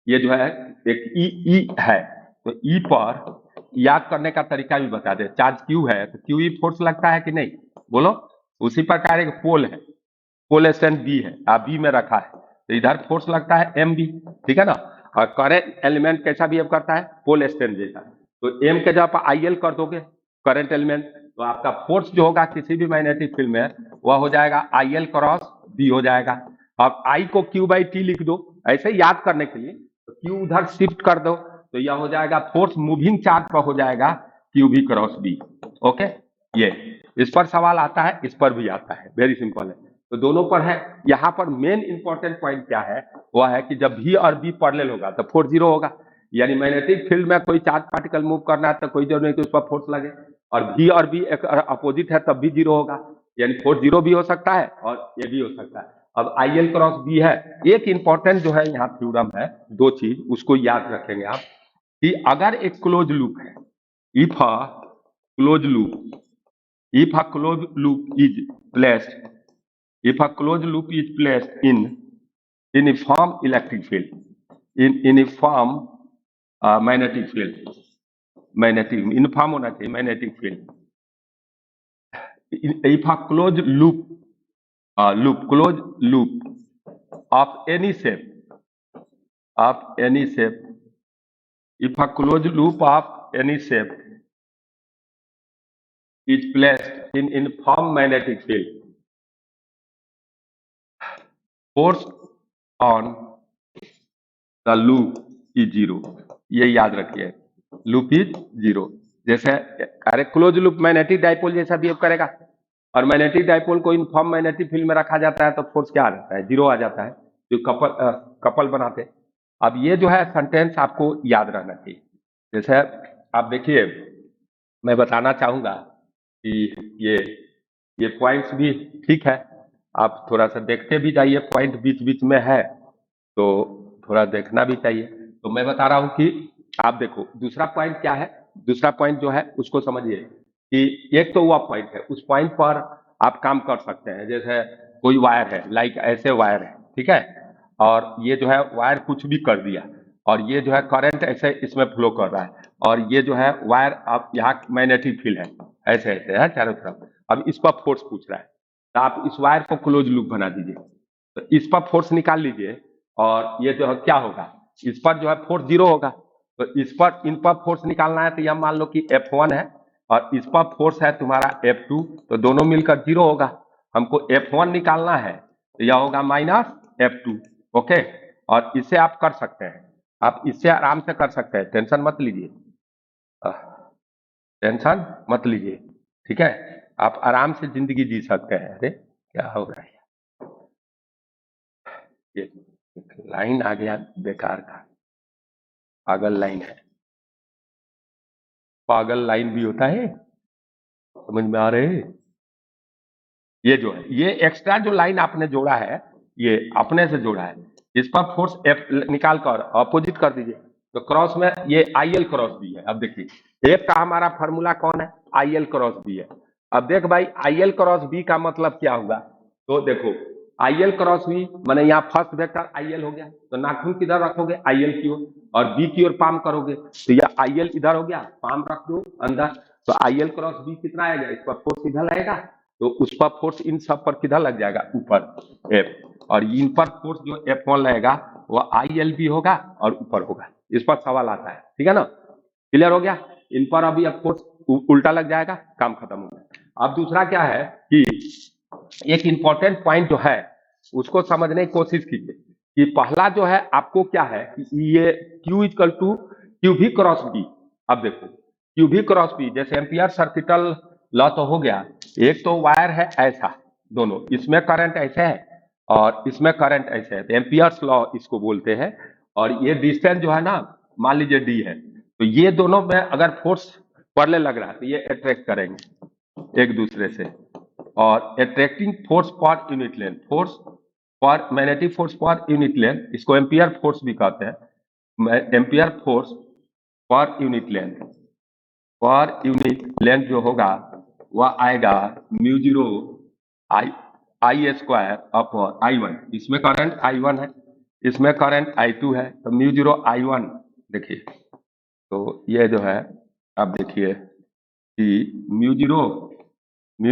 ये जो है एक ई है, तो ई पर याद करने का तरीका भी बता दे, चार्ज क्यू है तो क्यू ई फोर्स लगता है कि नहीं, बोलो। उसी प्रकार एक पोल है, पोल स्टैंड बी है, आप बी में रखा है तो इधर फोर्स लगता है एम बी, ठीक है ना। और करंट एलिमेंट कैसा बिहेव करता है, पोल स्टैंड जैसा, तो एम के जगह आई एल कर दोगे करंट एलिमेंट, तो आपका फोर्स जो होगा किसी भी मैग्नेटिक फील्ड में वह हो जाएगा आई एल क्रॉस बी हो जाएगा। अब आई को क्यू बाई टी लिख दो ऐसे याद करने के लिए, तो क्यू उधर शिफ्ट कर दो तो यह हो जाएगा फोर्स मूविंग चार्ज पर हो जाएगा Q B cross B, okay. ये इस पर सवाल आता है, इस पर भी आता है, वेरी सिंपल है। तो दोनों पर है। यहाँ पर मेन इंपॉर्टेंट पॉइंट क्या है, वह है कि जब भी और बी पैरेलल होगा तो फोर्स जीरो होगा। यानी मैग्नेटिक फील्ड में कोई चार्ज पार्टिकल मूव करना है तो कोई जरूरत नहीं कि उस पर फोर्स लगे, और भी और बी एक अपोजिट है तब भी जीरो होगा। यानी फोर्स जीरो भी हो सकता है और ये भी हो सकता है। अब आई एल क्रॉस बी है। एक इंपॉर्टेंट जो है यहाँ थ्योरम है, दो चीज उसको याद रखेंगे आप, कि अगर एक क्लोज लूप है, if a close loop, if a closed loop is placed, if a closed loop is placed in uniform electric field, in uniform magnetic field, magnetic uniform होना चाहिए magnetic field, if a closed loop closed loop of any shape, if a closed loop of any shape is placed in uniform magnetic field, force on the loop is zero। ये याद रखिए, लूप इज जीरो। जैसे अरे क्लोज लूप मैग्नेटिक डाइपोल जैसा बिहेव करेगा, और मैग्नेटिक डाइपोल को इनफॉर्म मैग्नेटिक फील्ड में रखा जाता है तो फोर्स क्या आ जाता है, जीरो आ जाता है, जो कपल बनाते हैं। अब ये जो है सेंटेंस आपको याद रहना चाहिए। जैसे आप देखिए, मैं बताना चाहूंगा कि ये पॉइंट्स भी ठीक है, आप थोड़ा सा देखते भी जाइए, पॉइंट बीच बीच में है तो थोड़ा देखना भी चाहिए। तो मैं बता रहा हूं कि आप देखो दूसरा पॉइंट क्या है, दूसरा पॉइंट जो है उसको समझिए कि एक तो वह पॉइंट है, उस पॉइंट पर आप काम कर सकते हैं। जैसे कोई वायर है, लाइक ऐसे वायर है, ठीक है, और ये जो है वायर कुछ भी कर दिया, और ये जो है करंट ऐसे इसमें फ्लो कर रहा है, और ये जो है वायर आप यहाँ मैग्नेटिक फील्ड है, ऐसे ऐसे है चारों तरफ। अब इस पर फोर्स पूछ रहा है, तो आप इस वायर को क्लोज लूप बना दीजिए, तो इस पर फोर्स निकाल लीजिए, और ये जो है क्या होगा, इस पर जो है फोर्स जीरो होगा। तो इस पर इन पर फोर्स निकालना है, तो यह मान लो कि F1 है और इस पर फोर्स है तुम्हारा F2, तो दोनों मिलकर जीरो होगा। हमको F1 निकालना है तो यह होगा माइनस F2। ओके, और इससे आप कर सकते हैं, आप इससे आराम से कर सकते हैं, टेंशन मत लीजिए, टेंशन मत लीजिए, ठीक है, आप आराम से जिंदगी जी सकते हैं। अरे क्या हो रहा है, ये लाइन आ गया बेकार का, पागल लाइन है, पागल लाइन भी होता है, समझ में आ रहे हैं? ये जो है, ये एक्स्ट्रा जो लाइन आपने जोड़ा है, ये अपने से जोड़ा है, इस पर फोर्स एफ निकाल कर अपोजिट कर दीजिए, तो क्रॉस में ये आई एल क्रॉस बी है। अब देखिए एफ का हमारा फॉर्मूला कौन है, आई एल क्रॉस बी है। अब देख भाई आई एल क्रॉस बी का मतलब क्या हुआ, तो देखो आई एल क्रॉस बी मैंने यहाँ फर्स्ट वेक्टर आई एल हो गया, तो नाखून किधर रखोगे, आई एल की ओर, और बी की ओर पाम करोगे, तो यह आई एल इधर हो गया, पाम रख दो अंदर, तो आई एल क्रॉस बी कितना आएगा, इस पर फोर्स किधर लगेगा, तो उस पर फोर्स इन सब पर किधर लग जाएगा, ऊपर एफ, और इन पर फोर्स जो F1 लगेगा वह आई एल बी होगा और ऊपर होगा। इस पर सवाल आता है, ठीक है ना, क्लियर हो गया। इन पर अभी अब फोर्स उल्टा लग जाएगा, काम खत्म हो गया। अब दूसरा क्या है कि एक इंपॉर्टेंट पॉइंट जो है उसको समझने की कोशिश कीजिए, कि पहला जो है आपको क्या है कि ये Q इक्वल टू क्यू भी क्रॉस बी। अब देखो क्यू भी क्रॉस बी, जैसे एम्पियर सर्किटल लॉ तो हो गया, एक तो वायर है ऐसा, दोनों इसमें करंट ऐसे है और इसमें करंट ऐसे है, तो एम्पियर्स लॉ इसको बोलते हैं। और ये डिस्टेंस जो है ना, मान लीजिए डी है, तो ये दोनों में अगर फोर्स पड़ने लग रहा है तो ये अट्रैक्ट करेंगे एक दूसरे से, और attracting force per unit length, force per magnetic force per unit length, इसको एम्पियर फोर्स भी कहते हैं, ampere force per unit length, per unit length जो होगा वह आएगा mu zero I square upon I1। इसमें करंट I1 है, इसमें करंट I2 है, तो म्यू जीरो I1। देखिए तो ये जो है, अब देखिए कि mu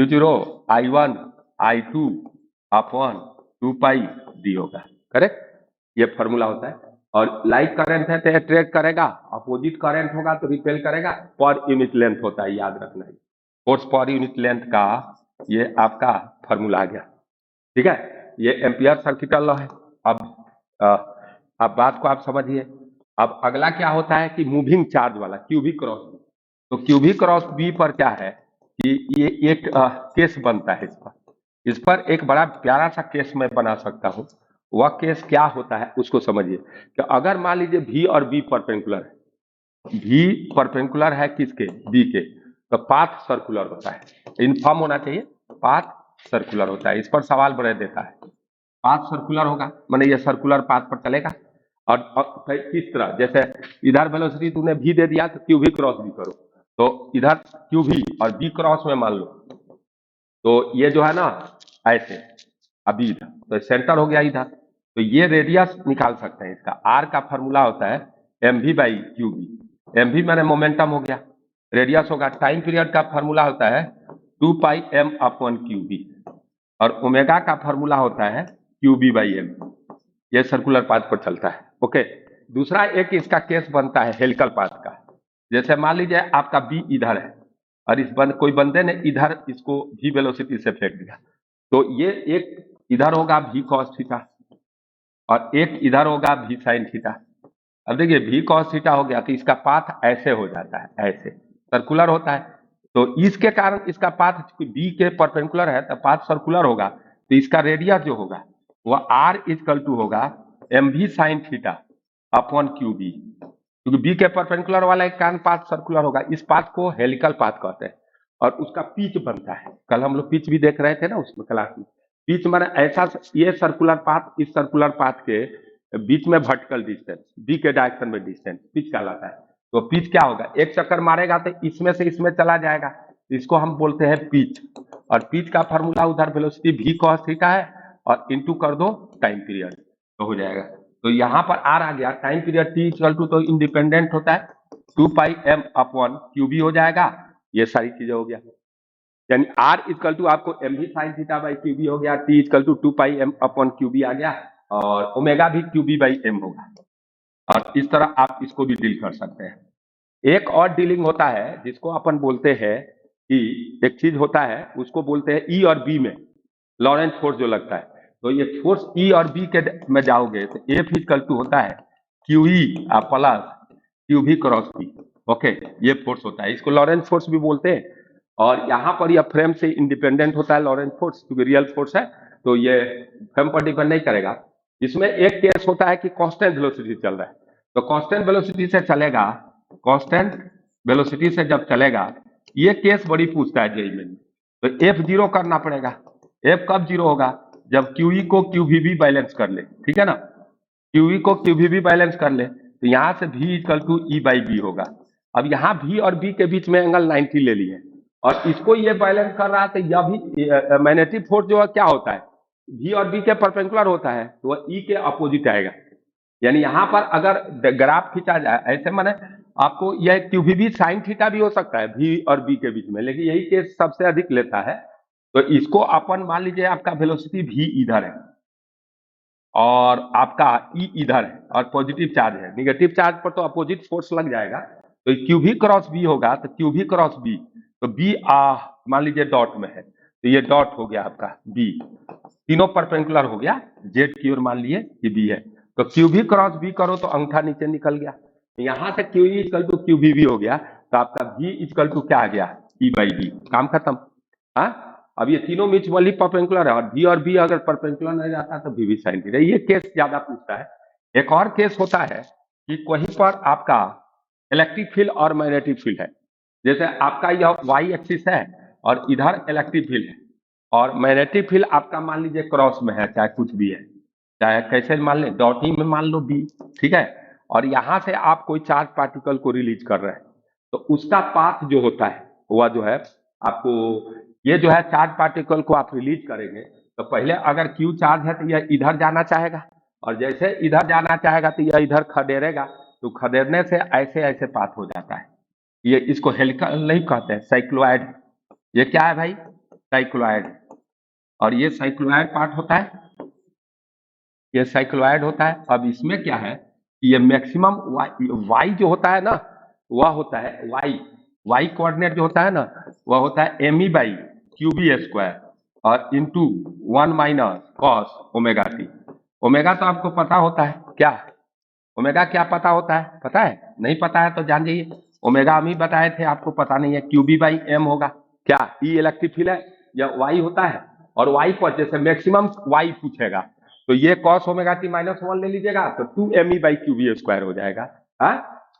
zero I1 I2 upon 2 पाई डी होगा, करेक्ट, ये फॉर्मूला होता है। और लाइक करंट है तो अट्रैक्ट करेगा, अपोजिट करंट होगा तो रिपेल करेगा, पर यूनिट लेंथ होता है, याद रखना है, फोर्स पर यूनिट लेंथ का ये आपका फॉर्मूला आ गया, ठीक है, ये एम्पियर सर्किटल लॉ है। अब बात को आप समझिए। अब अगला क्या होता है कि मूविंग चार्ज वाला क्यूबी क्रॉस बी, तो क्यूबी क्रॉस बी पर क्या है कि ये एक केस बनता है इस पर, इस पर एक बड़ा प्यारा सा केस मैं बना सकता हूं। वह केस क्या होता है उसको समझिए कि अगर मान लीजिए V और B परपेंडिकुलर है, V परपेंडिकुलर है किसके, B के, तो पाथ सर्कुलर होता है। इनफॉर्म होना चाहिए, पाथ सर्कुलर होता है। इस पर सवाल बड़े देता है, पाथ सर्कुलर होगा माने ये सर्कुलर पाथ पर चलेगा। और किस तरह, जैसे इधर वेलोसिटी तूने V दे दिया तो QV क्रॉस V करो, तो इधर QV और B क्रॉस में मान लो, तो ये जो है ना ऐसे, अभी इधर तो सेंटर हो गया इधर, तो ये रेडियस निकाल सकते हैं। इसका आर का फॉर्मूला होता है mv बाई क्यूबी। mv मैंने मोमेंटम हो गया, रेडियस होगा, टाइम पीरियड का फॉर्मूला होता है 2 पाई m अपॉन क्यूबी, और ओमेगा का फॉर्मूला होता है क्यूबी बाई एम। ये सर्कुलर पाथ पर चलता है। ओके, दूसरा एक इसका केस बनता है हेलिकल पाथ का। जैसे मान लीजिए आपका बी इधर है और कोई बंदे ने इधर इसको v वेलोसिटी से फेंक दिया, तो ये एक इधर होगा v cos थीटा और एक इधर होगा v sin थीटा। अब देखिए v cos थीटा हो गया तो इसका पाथ ऐसे हो जाता है, ऐसे सर्कुलर होता है। तो इसके कारण इसका पाथ b के परपेंडिकुलर है तो पाथ सर्कुलर होगा, तो इसका रेडियस जो होगा वह r इक्वल टू होगा mv sin theta upon Q B, क्योंकि b के परपेंडिकुलर वाला एक कारण पाथ सर्कुलर होगा। इस पाथ को हेलिकल पाथ कहते हैं और उसका पिच बनता है। कल हम लोग पिच भी देख रहे थे ना उसमें क्लास में। पिच माने ऐसा, ये सर्कुलर पाथ इस सर्कुलर पाथ के बीच में वर्टिकल डिस्टेंस, बी के डायरेक्शन में डिस्टेंस पिच कहलाता है। तो पिच क्या होगा, एक चक्कर मारेगा तो इसमें से इसमें चला जाएगा, इसको हम बोलते हैं पिच। और पिच का फॉर्मूला उधर वेलोसिटी v cos थीटा है और इंटू कर दो टाइम पीरियड तो हो जाएगा। तो यहाँ पर आर आ गया, time period t equal to तो इंडिपेंडेंट होता है 2 पाई m अपॉन क्यूबी हो जाएगा। ये सारी चीजें हो गया, यानी r इक्वल टू आपको mv sine theta by QB हो गया, t equal to 2 pi m upon QB आ गया और ओमेगा भी क्यूबी बाई m होगा। और इस तरह आप इसको भी डील कर सकते हैं। एक और डीलिंग होता है जिसको अपन बोलते हैं कि एक चीज होता है उसको बोलते हैं ई और बी में लॉरेंट फोर्स जो लगता है। तो ये फोर्स ई और बी के में जाओगे तो एफ इक्वल टू होता है Q E plus Q B cross B. Okay, ये फोर्स होता है, इसको लॉरेंट फोर्स भी बोलते हैं। और यहाँ पर यह फ्रेम से इंडिपेंडेंट होता है लॉरेंट फोर्स, क्योंकि रियल फोर्स है तो ये फ्रेम पर डिपेंड नहीं करेगा। इसमें एक केस होता है कि कांस्टेंट वेलोसिटी चल रहा है, तो कांस्टेंट वेलोसिटी से चलेगा, कांस्टेंट वेलोसिटी से जब चलेगा, ये केस बड़ी पूछता है जेई में, तो एफ जीरो करना पड़ेगा। एफ कब जीरो होगा, जब क्यूई को क्यूवीबी बैलेंस कर ले, ठीक है ना, क्यूई को क्यूवीबी बैलेंस कर ले, तो यहां से v equal to E by B होगा। अब यहाँ v और b के बीच में एंगल 90 ले लिए और इसको ये बैलेंस कर रहा है, तो यह भी मैग्नेटिक फोर्स जो है क्या होता है, v और b के परपेंडिकुलर होता है, तो वह e के अपोजिट आएगा। यानी यहाँ पर अगर ग्राफ खींचा जाए ऐसे, माने आपको यह क्यूबी साइन थीटा भी हो सकता है v और b के बीच में, लेकिन यही केस सबसे अधिक लेता है। तो इसको अपन मान लीजिए आपका वेलोसिटी v इधर है और आपका ई इधर है और पॉजिटिव चार्ज है, निगेटिव चार्ज पर तो अपोजिट फोर्स लग जाएगा, तो क्यूबी क्रॉस बी होगा, तो क्यूबी क्रॉस बी, तो बी मान लीजिए डॉट में है, तो ये डॉट हो गया आपका बी, तीनों परपेंडिकुलर हो गया, जेड की ओर मान लिए कि बी है, तो क्यूबी क्रॉस बी करो तो अंगूठा नीचे निकल गया, यहां से क्यू इक्वल टू क्यूबी भी हो गया, तो आपका बी इक्वल टू क्या आ गया, ई बाई बी, काम खत्म। हाँ, अब ये तीनों म्यूचुअली परपेंडिकुलर है और बी और बी अगर परपेंडिकुलर नहीं जाता तो भी साइन थीटा, ये केस ज्यादा पूछता है। एक और केस होता है कि कहीं पर आपका इलेक्ट्रिक फील्ड और मैग्नेटिक फील्ड है, जैसे आपका यह वाई एक्सिस है और इधर इलेक्ट्रिक फील्ड है और मैग्नेटिक फील्ड आपका मान लीजिए क्रॉस में है, चाहे कुछ भी है, चाहे कैसे मान ले, डॉटिंग में मान लो बी, ठीक है, और यहां से आप कोई चार्ज पार्टिकल को रिलीज कर रहे हैं, तो उसका पाथ जो होता है वह जो है आपको, ये जो है चार्ज पार्टिकल को आप रिलीज करेंगे तो पहले अगर क्यू चार्ज है तो यह इधर जाना चाहेगा और जैसे इधर जाना चाहेगा तो यह इधर खदेड़ेगा, तो खदेड़ने से ऐसे ऐसे पाथ हो जाता है। ये इसको हेलिकल नहीं कहते हैं, साइक्लोइड। ये क्या है भाई, साइक्लोइड, और ये साइक्लोइड पार्ट होता है, ये साइक्लोइड होता है। अब इसमें क्या है, ये मैक्सिमम वाई जो होता है ना, वह होता है वाई कोऑर्डिनेट जो होता है ना, वह होता है M E by QB square और into 1 minus cos omega T. Omega तो आपको पता होता है क्या, ओमेगा क्या पता होता है, पता है, नहीं पता है तो जान जाइए, ओमेगा हम ही बताए थे, आपको पता नहीं है, क्यूबी बाई एम होगा, क्या ई इलेक्ट्रिक फील्ड है या वाई होता है और y पर जैसे मैक्सिमम y पूछेगा तो ये cos ओमेगा टी माइनस 1 ले लीजिएगा तो 2me बाई क्यूबी स्क्वायर हो जाएगा।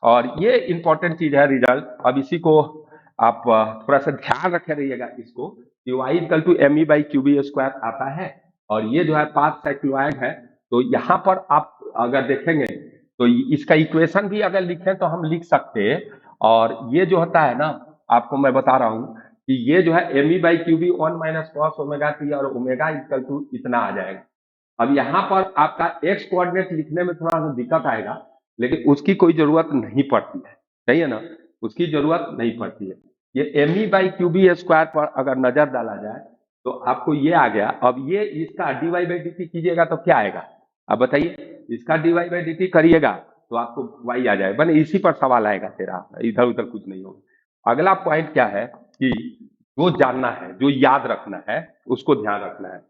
और ये इंपॉर्टेंट चीज है रिजल्ट। अब इसी को आप थोड़ा सा ध्यान रखे रहिएगा इसको कि y equal to M E by QB square आता है और ये जो है पाथ साइक्लोइड है। तो यहाँ पर आप अगर देखेंगे तो इसका इक्वेशन भी अगर लिखें तो हम लिख सकते हैं। और ये जो होता है ना आपको मैं बता रहा हूँ कि ये जो है M E by Q B 1 minus cos omega T और ओमेगा इक्वल टू इतना आ जाएगा। अब यहाँ पर आपका एक्स कोऑर्डिनेट लिखने में थोड़ा सा दिक्कत आएगा लेकिन उसकी कोई जरूरत नहीं पड़ती है, सही है ना, उसकी जरूरत नहीं पड़ती है। ये M E by QB square पर अगर नजर डाला जाए तो आपको ये आ गया। अब ये इसका D Y by D T कीजिएगा तो क्या आएगा, अब बताइए। इसका D Y by D T करिएगा तो आपको वाई आ जाएगा, बने इसी पर सवाल आएगा तेरा, इधर उधर कुछ नहीं होगा। अगला पॉइंट क्या है कि जो जानना है, जो याद रखना है, उसको ध्यान रखना है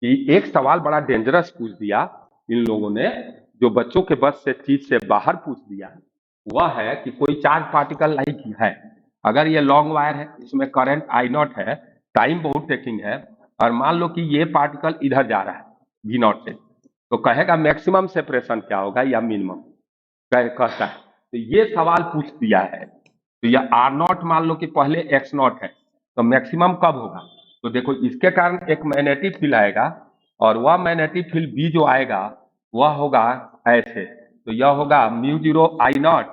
कि एक सवाल बड़ा डेंजरस पूछ दिया इन लोगों ने, जो बच्चों के बस से चीज से बाहर पूछ दिया। वह है कि कोई चार्ज पार्टिकल लाइक है, अगर ये लॉन्ग वायर है, इसमें करंट आई नॉट है, टाइम बहुत टेकिंग है, और मान लो कि ये पार्टिकल इधर जा रहा है वी नॉट से, तो कहेगा मैक्सिमम सेपरेशन क्या होगा या मिनिमम कहता है। तो ये सवाल पूछ दिया है। तो यह आर नॉट मान लो कि पहले एक्स नॉट है तो मैक्सिमम कब होगा। तो देखो इसके कारण एक मैग्नेटिक फील्ड आएगा और वह मैग्नेटिक फील्ड बी जो आएगा वह होगा ऐसे। तो यह होगा mu zero I naught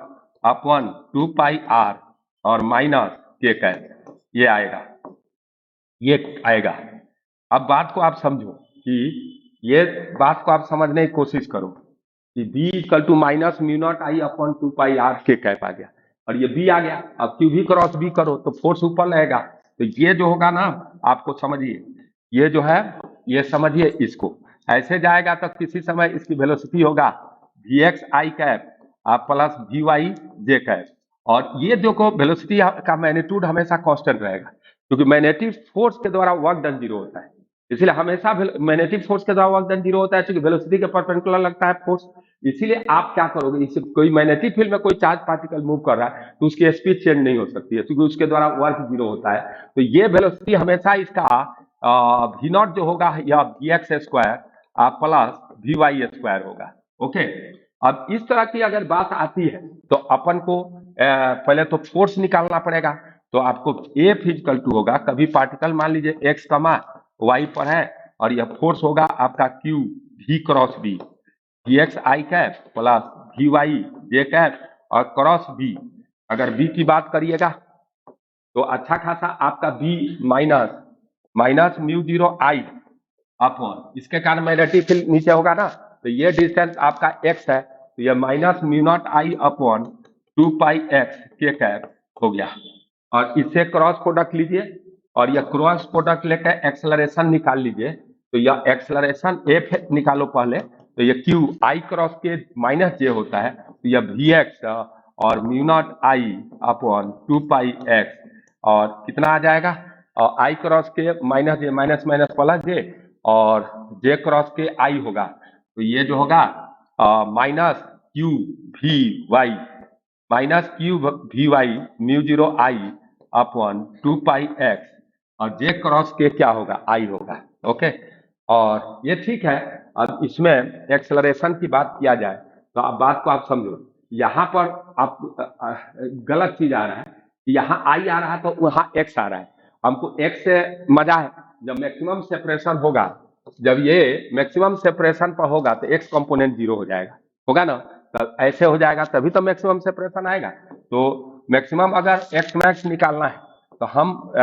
upon 2 pi are और माइनस के कैप, ये आएगा। अब बात को आप समझो कि ये बात को आप समझने की कोशिश करो कि B equal to minus mu not I upon 2 pi R K cap आ गया और ये बी आ गया। अब क्यू भी क्रॉस बी करो तो फोर्स ऊपर रहेगा। तो ये जो होगा ना आपको समझिए, ये जो है ये समझिए, इसको ऐसे जाएगा तो किसी समय इसकी वेलोसिटी होगा V X I cap plus V Y J cap. और ये देखो वेलोसिटी का मैग्नीट्यूड हमेशा कांस्टेंट रहेगा क्योंकि मैग्नेटिक फोर्स के द्वारा वर्क डन जीरो होता है, इसलिए हमेशा मैग्नेटिक फोर्स के द्वारा वर्क डन जीरो होता है क्योंकि वेलोसिटी के परपेंडिकुलर लगता है फोर्स। इसीलिए आप क्या करोगे, इसे कोई मैग्नेटिक फील्ड में कोई चार्ज पार्टिकल मूव कर रहा है तो उसकी स्पीड चेंज नहीं हो सकती है क्योंकि उसके द्वारा वर्क जीरो होता है। तो ये वेलोसिटी हमेशा इसका वी नॉट जो होगा या V X square plus V Y square होगा। ओके, अब इस तरह की अगर बात आती है तो अपन को पहले तो फोर्स निकालना पड़ेगा। तो आपको ए फिजिकल टू होगा, कभी पार्टिकल मान लीजिए एक्स कमा वाई पर है और यह फोर्स होगा आपका Q V cross B, V X I cap plus V Y J cap और क्रॉस बी। अगर बी की बात करिएगा तो अच्छा खासा आपका B minus mu zero I upon, इसके कारण मैग्नेटिक फील्ड नीचे होगा ना, तो ये डिस्टेंस आपका एक्स है तो ये minus mu not I upon 2 pi x के कैप हो गया। और इससे क्रॉस प्रोडक्ट लीजिए और यह क्रॉस प्रोडक्ट लेकर एक्सेलरेशन निकाल लीजिए। तो यह एक्सेलरेशन एफ निकालो पहले, तो ये क्यू आई क्रॉस के माइनस जे होता है तो यह वी एक्स और mu naught I upon 2 pi X और कितना आ जाएगा, और आई क्रॉस के माइनस जे माइनस माइनस प्लस जे और जे क्रॉस के आई होगा तो ये जो होगा minus Q V Y mu zero I upon 2 pi X और जे क्रॉस के क्या होगा आई होगा। ओके, और ये ठीक है। अब इसमें एक्सेलरेशन की बात किया जाए तो आप बात को आप समझो, यहाँ पर आप गलत चीज आ रहा है, यहाँ आई आ रहा है तो वहाँ एक्स आ रहा है। हमको एक्स से मजा है, जब मैक्सिमम सेपरेशन होगा, जब ये मैक्सिमम सेपरेशन पर होगा तो एक्स कंपोनेंट जीरो हो जाएगा, होगा ना, तो ऐसे हो जाएगा तभी तो मैक्सिमम सेपरेशन आएगा। तो मैक्सिमम अगर एक्स मैक्स निकालना है तो हम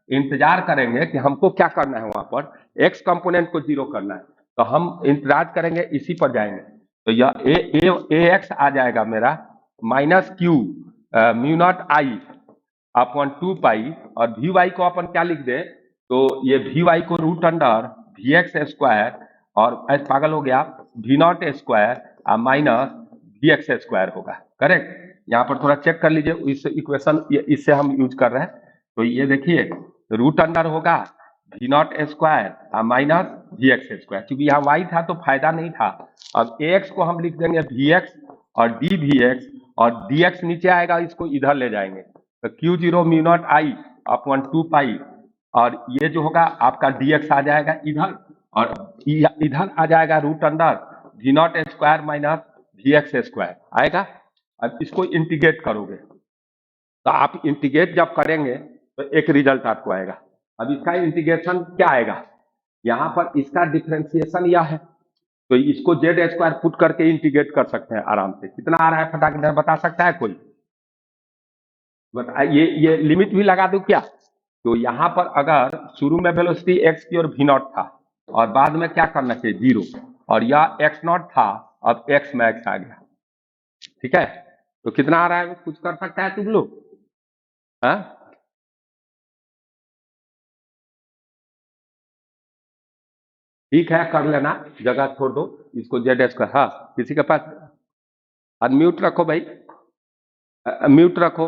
इंतजार करेंगे कि हमको क्या करना है, वहां पर एक्स कंपोनेंट को जीरो करना है तो हम इंतजार करेंगे, इसी पर जाएंगे। तो यह ए एक्स आ जाएगा मेरा minus Q mu naught I upon 2 पाई और वी वाई को अपन क्या लिख दे, तो ये वी वाई को root under V X square और पागल हो गया V naught square minus V X square होगा। करेक्ट, यहाँ पर थोड़ा चेक कर लीजिए, इस इक्वेशन इससे हम यूज कर रहे हैं। तो ये देखिए रूट अंडर होगा V naught square minus V X square, क्योंकि यहाँ वाई था तो फायदा नहीं था। अब ए एक्स को हम लिख देंगे वी एक्स और डी वी एक्स और डी एक्स नीचे आएगा, इसको इधर ले जाएंगे तो Q zero mu naught I upon 2 पाई और ये जो होगा आपका dx आ जाएगा इधर, और इधर आ जाएगा root under v naught square minus vx square आएगा। अब इसको इंटीग्रेट करोगे तो आप इंटीग्रेट जब करेंगे तो एक रिजल्ट आपको आएगा। अब इसका इंटीग्रेशन क्या आएगा, यहाँ पर इसका डिफरेंशिएशन यह है, तो इसको जेड स्क्वायर पुट करके इंटीग्रेट कर सकते हैं आराम से। कितना आ रहा है फटाक से बता सकता है कोई? बता, ये लिमिट भी लगा दूं क्या? तो यहाँ पर अगर शुरू में वेलोसिटी एक्स की और वी नॉट था और बाद में क्या करना चाहिए 0, और यह एक्स नॉट था, अब एक्स मैक्स आ गया। ठीक है, तो कितना आ रहा है कुछ कर सकता है तुम लोग? हाँ, ठीक है कर लेना, जगह छोड़ दो इसको जेड स्क्वायर। हाँ, किसी के पास अनम्यूट रखो भाई, म्यूट रखो।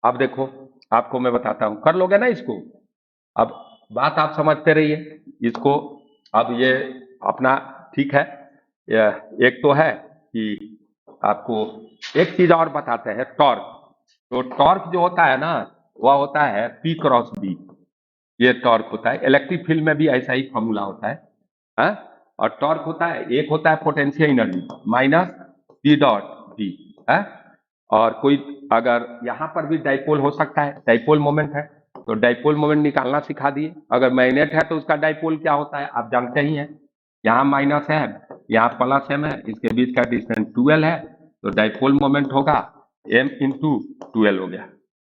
अब देखो आपको मैं बताता हूं, कर लोगे ना इसको? अब बात आप समझते रहिए इसको। अब ये अपना ठीक है, एक तो है कि आपको एक चीज और बताते हैं, टॉर्क। तो टॉर्क जो होता है ना, वह होता है P क्रॉस B। ये टॉर्क होता है, इलेक्ट्रिक फील्ड में भी ऐसा ही फॉर्मूला होता है। हाँ? और टॉर्क होता है, एक होता है potential energy minus P dot B है। और कोई अगर यहाँ पर भी डाइपोल हो सकता है, डाइपोल मोमेंट है, तो डाइपोल मोमेंट निकालना सिखा दिए। अगर मैग्नेट है तो उसका डाइपोल क्या होता है आप जानते ही हैं, यहाँ माइनस है यहाँ प्लस m है, इसके बीच का डिस्टेंस 12 है, तो डाइपोल मोमेंट होगा m इंटू 12 हो गया,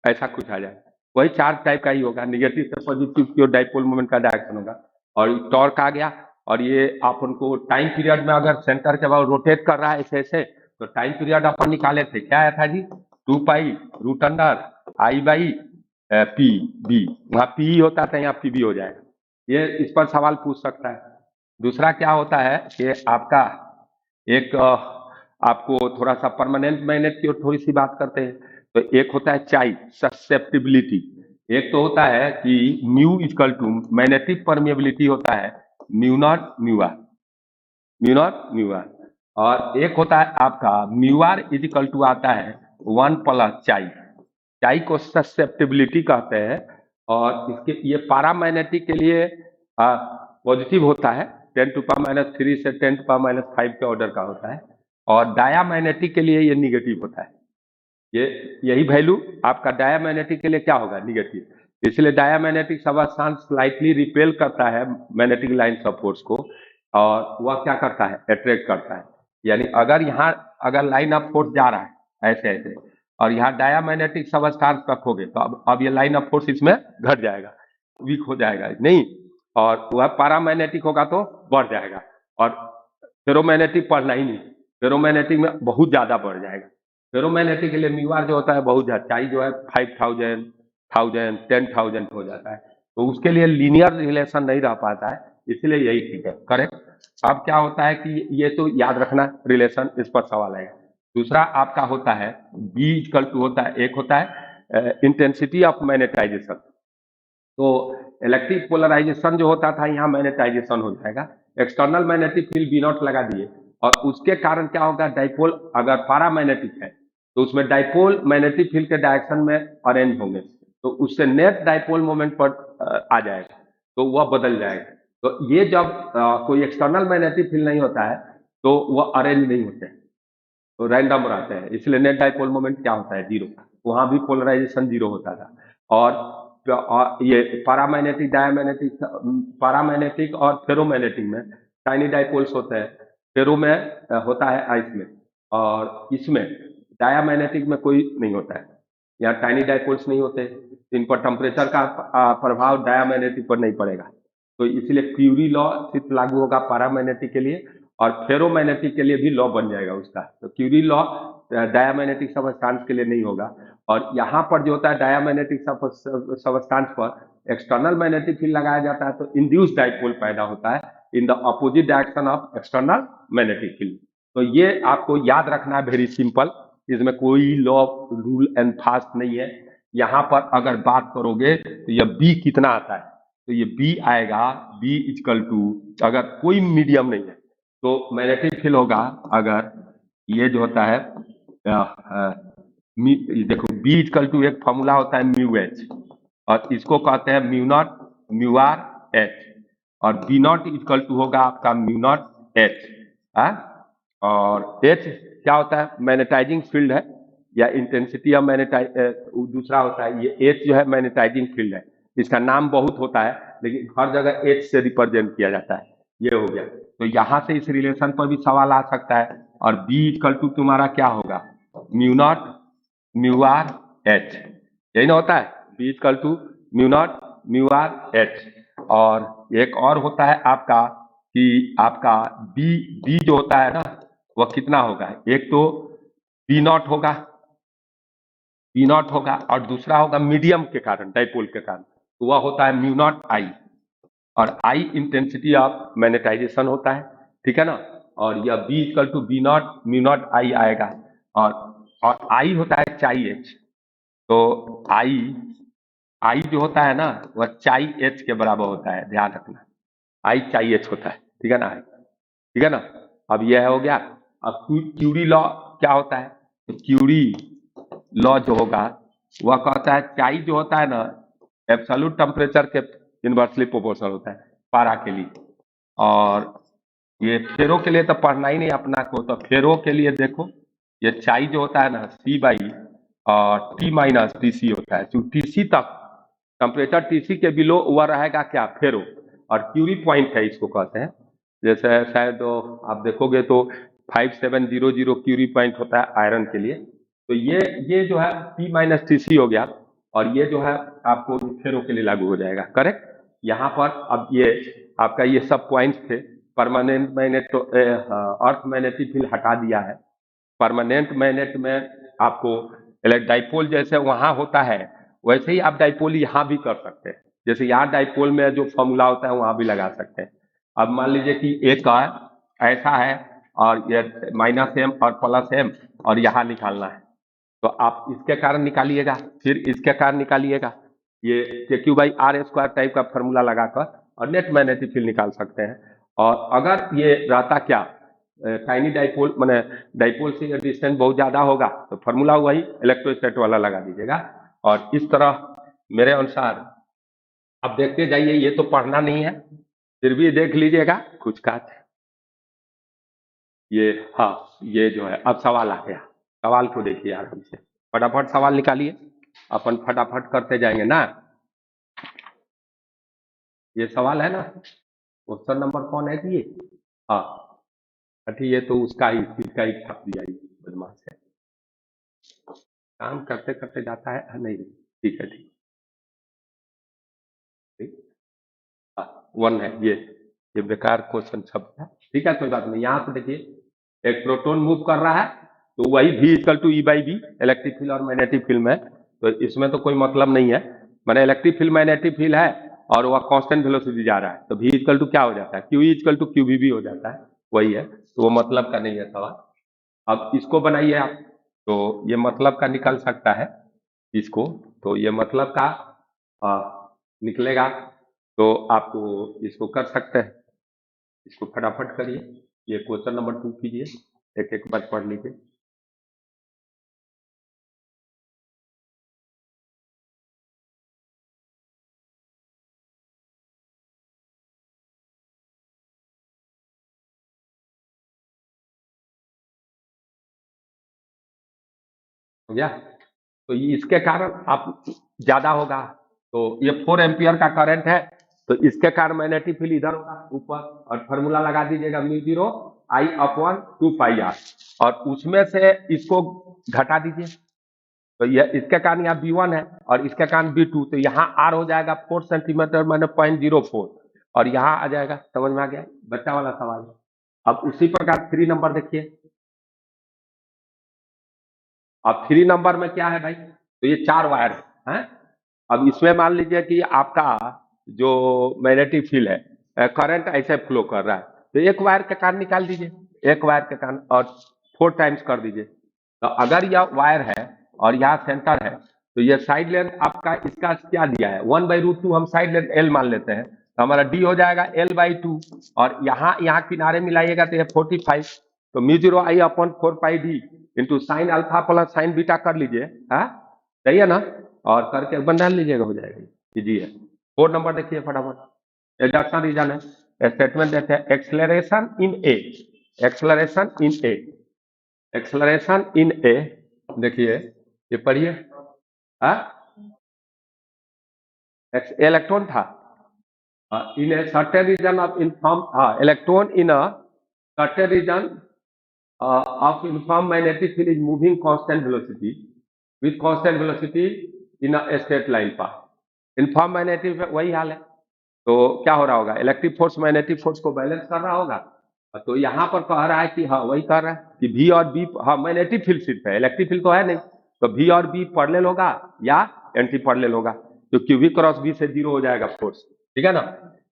ऐसा कुछ आ जाए। वही चार्ज टाइप का ही होगा, निगेटिव से पॉजिटिव की ओर डाइपोल मोमेंट का डायरेक्शन होगा। और टॉर्क आ गया, और ये अपन को टाइम पीरियड में अगर सेंटर के बाद रोटेट कर रहा है ऐसे ऐसे, तो टाइम पीरियड अपन निकाले थे, क्या आया था जी? 2 pi root under I by P B, वहां पी होता था, यहाँ पी बी हो जाएगा। ये इस पर सवाल पूछ सकता है। दूसरा क्या होता है कि आपका एक आपको थोड़ा सा परमानेंट मैग्नेट की ओर थोड़ी सी बात करते हैं। तो एक होता है चाई ससेप्टिबिलिटी, एक तो होता है कि mu equal to magnetic permeability होता है mu naught mu R, mu naught mu R. और एक होता है आपका mu R is equal to आता है 1 प्लस चाई, चाई को ससेप्टिबिलिटी कहते हैं। और इसके ये पारामैग्नेटिक के लिए पॉजिटिव होता है, 10⁻³ से 10⁻⁵ के ऑर्डर का होता है, और डायामैग्नेटिक के लिए ये निगेटिव होता है। ये यही वैल्यू आपका डायामैग्नेटिक के लिए क्या होगा? निगेटिव। इसलिए डायामैग्नेटिक सबस्टांस स्लाइटली रिपेल करता है मैग्नेटिक लाइन्स ऑफ फोर्स को, और वह क्या करता है? अट्रैक्ट करता है। यानी अगर यहाँ अगर लाइन ऑफ फोर्स जा रहा है ऐसे ऐसे, और यहाँ डायामैग्नेटिक सबस्टांस रखोगे, तो अब ये लाइन ऑफ फोर्स इसमें घट जाएगा, वीक हो जाएगा नहीं, और वह पारामैग्नेटिक होगा तो बढ़ जाएगा। और फेरोमैग्नेटिक पढ़ना ही नहीं, फेरोमैग्नेटिक में बहुत ज्यादा बढ़ जाएगा। फेरोमैग्नेटिक के लिए म्यू आर जो होता है बहुत ज्यादा, चाई जो है 5000 1000 10,000 हो जाता है, तो उसके लिए लीनियर रिलेशन नहीं रह पाता है, इसलिए यही ठीक है, करेक्ट। अब क्या होता है कि ये तो याद रखना रिलेशन, इस पर सवाल आएगा। दूसरा आपका होता है बी इक्वल टू होता है, एक होता है इंटेंसिटी ऑफ मैग्नेटाइजेशन। तो इलेक्ट्रिक पोलराइजेशन जो होता था, यहाँ मैग्नेटाइजेशन हो जाएगा। External magnetic field B naught लगा दिए, और उसके कारण क्या होगा? डाइपोल अगर पारामैग्नेटिक है तो उसमें डाइपोल मैग्नेटिक फील्ड के डायरेक्शन में अरेंज होंगे, तो उससे नेट डाइपोल मोमेंट पर आ जाएगा, तो वह बदल जाएगा। तो ये जब कोई एक्सटर्नल मैग्नेटिक फील्ड नहीं होता है तो वह अरेंज नहीं होते हैं, तो रैंडम रहते हैं, इसलिए नेट डाइपोल मोमेंट क्या होता है? 0। वहां भी पोलराइजेशन 0 होता था। और ये पारामैग्नेटिक डायमैग्नेटिक, पारामैग्नेटिक और फेरोमैग्नेटिक में टाइनी डाइपोल्स होते हैं। फेरो में होता है आइस में, और इसमें डायमैग्नेटिक में कोई नहीं होता है, यहाँ टाइनी डाइपोल्स नहीं होते, इन पर टेम्परेचर का प्रभाव डायमैग्नेटिक पर नहीं पड़ेगा। तो इसलिए क्यूरी लॉ सिर्फ लागू होगा पारामैग्नेटिक के लिए, और फेरोमैग्नेटिक के लिए भी लॉ बन जाएगा उसका। तो क्यूरी लॉ डायमैग्नेटिक सबस्टांस के लिए नहीं होगा। और यहाँ पर जो होता है डायमैग्नेटिक सबस्टांस पर एक्सटर्नल मैग्नेटिक फील्ड लगाया जाता है, तो इंड्यूस डाइपोल पैदा होता है in the opposite direction of external magnetic field. तो ये आपको याद रखना है, वेरी सिंपल, इसमें कोई लॉ रूल एंड फास्ट नहीं है। यहाँ पर अगर बात करोगे तो ये बी कितना आता है, तो ये बी आएगा बी इक्वल टू, अगर कोई मीडियम नहीं है तो मैग्नेटिक फील्ड होगा, अगर ये जो होता है देखो बी इक्वल टू एक फॉर्मूला होता है म्यू एच, और इसको कहते हैं mu naught mu R H, और बी नॉट इक्वल टू होगा आपका म्यू नॉट एच। और एच क्या होता है? मैग्नेटाइजिंग फील्ड है, या इंटेंसिटी ऑफ दूसरा होता है ये एच जो है मैग्नेटाइजिंग फील्ड है। इसका नाम बहुत होता है लेकिन हर जगह एच से रिप्रेजेंट किया जाता है। ये हो गया, तो यहां से इस रिलेशन पर भी सवाल आ सकता है। और बी इक्वल टू तुम्हारा क्या होगा? Mu naught mu R H, यही ना होता है, B equal to mu naught mu R H. और एक और होता है आपका कि आपका बी बी जो होता है ना वह कितना होगा? एक तो बी नॉट होगा, बी नॉट होगा, और दूसरा होगा मीडियम के कारण, डाइपोल के कारण, तो वह होता है म्यू नॉट आई। और आई इंटेंसिटी ऑफ मैग्नेटाइजेशन होता है, ठीक है ना। और यह B equal to B not mu not I आएगा। और आई होता है चाई एच, तो आई आई जो होता है ना वह चाई एच के बराबर होता है, ध्यान रखना, आई चाई एच होता है, ठीक है ना, ठीक है ना। अब यह हो गया। अब क्यूरी लॉ क्या होता है? तो क्यूरी लॉ जो होगा वह कहता है चाई जो होता है ना एब्सोल्यूट टेम्परेचर के इनवर्सली प्रोपोर्शनल होता है पारा के लिए। और ये फेरो के लिए तो पढ़ना ही नहीं अपना को, तो फेरो के लिए देखो ये चाई जो होता है ना सी बाई और टी माइनस टी सी होता है। टीसी तक टेम्परेचर टीसी के बिलो वह रहेगा क्या? फेरो। और क्यूरी पॉइंट है इसको कहते हैं, जैसे शायद तो आप देखोगे तो 5700 क्यूरी पॉइंट होता है आयरन के लिए। तो ये जो है टी माइनस टी सी हो गया, और ये जो है आपको फेरो के लिए लागू हो जाएगा, करेक्ट। यहाँ पर अब ये आपका ये सब पॉइंट्स थे। परमानेंट मैग्नेट तो अर्थ मैग्नेटिक फील्ड हटा दिया है। परमानेंट मैग्नेट में आपको डाइपोल जैसे वहां होता है वैसे ही आप डाइपोल यहाँ भी कर सकते हैं। जैसे यहाँ डाइपोल में जो फॉर्मूला होता है वहां भी लगा सकते हैं। अब मान लीजिए कि एक ऐसा है और ये माइनस एम और प्लस एम और यहाँ निकालना है, तो आप इसके कारण निकालिएगा, फिर इसके कारण निकालिएगा, ये K Q by R square type का फॉर्मूला लगाकर और नेट मैग्नेटिक फील्ड निकाल सकते हैं। और अगर ये रहता क्या टाइनी डाइपोल मैंने डाइपोल से डिस्टेंस बहुत ज्यादा होगा तो फॉर्मूला वही इलेक्ट्रोस्टैट वाला लगा दीजिएगा। और इस तरह मेरे अनुसार अब देखते जाइए, ये तो पढ़ना नहीं है फिर भी देख लीजिएगा कुछ का। ये हाँ, ये जो है अब सवाल आ गया, सवाल को देखिए आराम से, फटाफट सवाल निकालिए, अपन फटाफट करते जाएंगे ना। ये सवाल है ना, क्वेश्चन नंबर कौन है जी ये? हाँ ठीक, ये तो उसका ही इसका ही छाप दिया ये बदमाश है, काम करते करते जाता है। नहीं ठीक है, ठीक ठीक। हाँ, वन है ये बेकार क्वेश्चन सब है, ठीक है कोई बात नहीं। यहाँ से देखिए एक प्रोटॉन मूव कर रहा है तो वही v equal to E by B electric field और मैग्नेटिक फील्ड में, तो इसमें तो कोई मतलब नहीं है। मैंने इलेक्ट्रिक फील्ड मैग्नेटिक फील्ड है और वह कांस्टेंट वेलोसिटी जा रहा है, तो v इक्वल टू क्या हो जाता है? क्यू इक्वल टू क्यू भी हो जाता है, वही है, तो वो मतलब का नहीं है सवाल। अब इसको बनाइए आप, तो ये मतलब का निकल सकता है इसको, तो ये मतलब का निकलेगा, तो आपको इसको कर सकते हैं, इसको फटाफट करिए। ये क्वेश्चन नंबर 2 कीजिए, एक एक बार पढ़ लीजिए। हो गया, तो ये इसके कारण आप ज्यादा होगा, तो ये 4 एम्पियर का करंट है, तो इसके कारण मैग्नेटिक फील्ड इधर होगा ऊपर, और फॉर्मूला लगा दीजिएगा mu zero I upon 2 pi are, और उसमें से इसको घटा दीजिए, तो यह इसके कारण यहाँ B1 है और इसके कारण B2, तो यहाँ R हो जाएगा 4 सेंटीमीटर मैंने 0.04, और यहाँ आ जाएगा, समझ में आ गया, बच्चा वाला सवाल है। अब उसी प्रकार 3 नंबर देखिए, अब 3 नंबर में क्या है भाई, तो ये 4 वायर है। अब इसमें मान लीजिए कि आपका जो मैग्नेटिक फील्ड है करंट ऐसे फ्लो कर रहा है, तो एक वायर के कारण निकाल दीजिए, एक वायर के कारण, और 4 टाइम्स कर दीजिए। तो अगर यह वायर है और यहाँ सेंटर है, तो ये साइड लेंथ आपका इसका क्या दिया है 1/√2, हम साइड लेंथ L मान लेते हैं, तो हमारा D हो जाएगा L/2, और यहाँ यहाँ किनारे मिलाइएगा तो ये 45, तो mu zero I upon 4 pi D into sine alpha plus sine beta कर लीजिए, हाँ सही है ना, और करके बंधा लीजिएगा, हो जाएगा। कीजिए। 4 नंबर देखिए फटाफट। इंडक्शन रीजन है, स्टेटमेंट देते हैं acceleration in a, acceleration in a, acceleration in a, देखिए ये पढ़िए। हाँ, इलेक्ट्रॉन था in a certain region of uniform, हाँ electron in a certain region of uniform magnetic field is moving constant velocity with constant velocity in a straight line path. Uniform magnetic वही हाल है, तो क्या हो रहा होगा, इलेक्ट्रिक फोर्स मैग्नेटिक फोर्स को बैलेंस कर रहा होगा। तो यहाँ पर कह रहा है कि हाँ वही कह रहा है कि V और B, हाँ मैग्नेटिक फील्ड सिर्फ है, इलेक्ट्रिक फील्ड तो है नहीं, तो V और B पैरेलल होगा या एंटी पैरेलल होगा, तो QV क्रॉस B से 0 हो जाएगा फोर्स, ठीक है ना।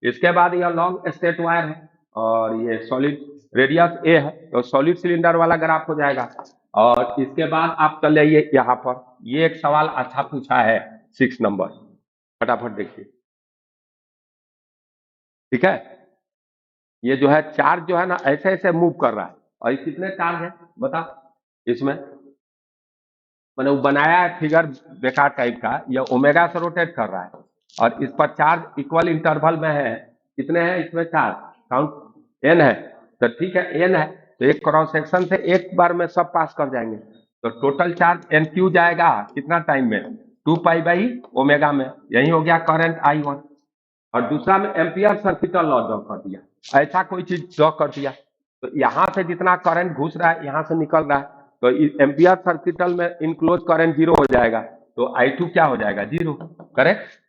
इसके बाद यह लॉन्ग स्ट्रेट वायर है और ये सॉलिड रेडियस ए है, तो सॉलिड सिलेंडर वाला ग्राफ हो जाएगा। और इसके बाद आप चले आइए यहाँ पर, ये एक सवाल अच्छा पूछा है 6 नंबर, फटाफट देखिए, ठीक है। ये जो है चार्ज जो है ना ऐसे ऐसे मूव कर रहा है, और ये कितने चार्ज है बता इसमें, मैंने वो बनाया है फिगर बेकार टाइप का, ये ओमेगा से रोटेट कर रहा है और इस पर चार्ज इक्वल इंटरवल में है, कितने हैं इसमें चार्ज, काउंट एन है, तो ठीक है एन है, तो एक क्रॉस सेक्शन से एक बार में सब पास कर जाएंगे, तो टोटल चार्ज एन क्यू जाएगा कितना टाइम में, 2 पाई/ओमेगा में, यही हो गया करंट I1। और दूसरा में एम्पियर सर्किटल लॉ ड्रॉ कर दिया, ऐसा कोई चीज ड्रॉ कर दिया, तो यहां से जितना करंट घुस रहा है यहां से निकल रहा है, तो एम्पियर सर्किटल में इनक्लोज करंट 0 हो जाएगा, तो I2 क्या हो जाएगा 0, करेक्ट।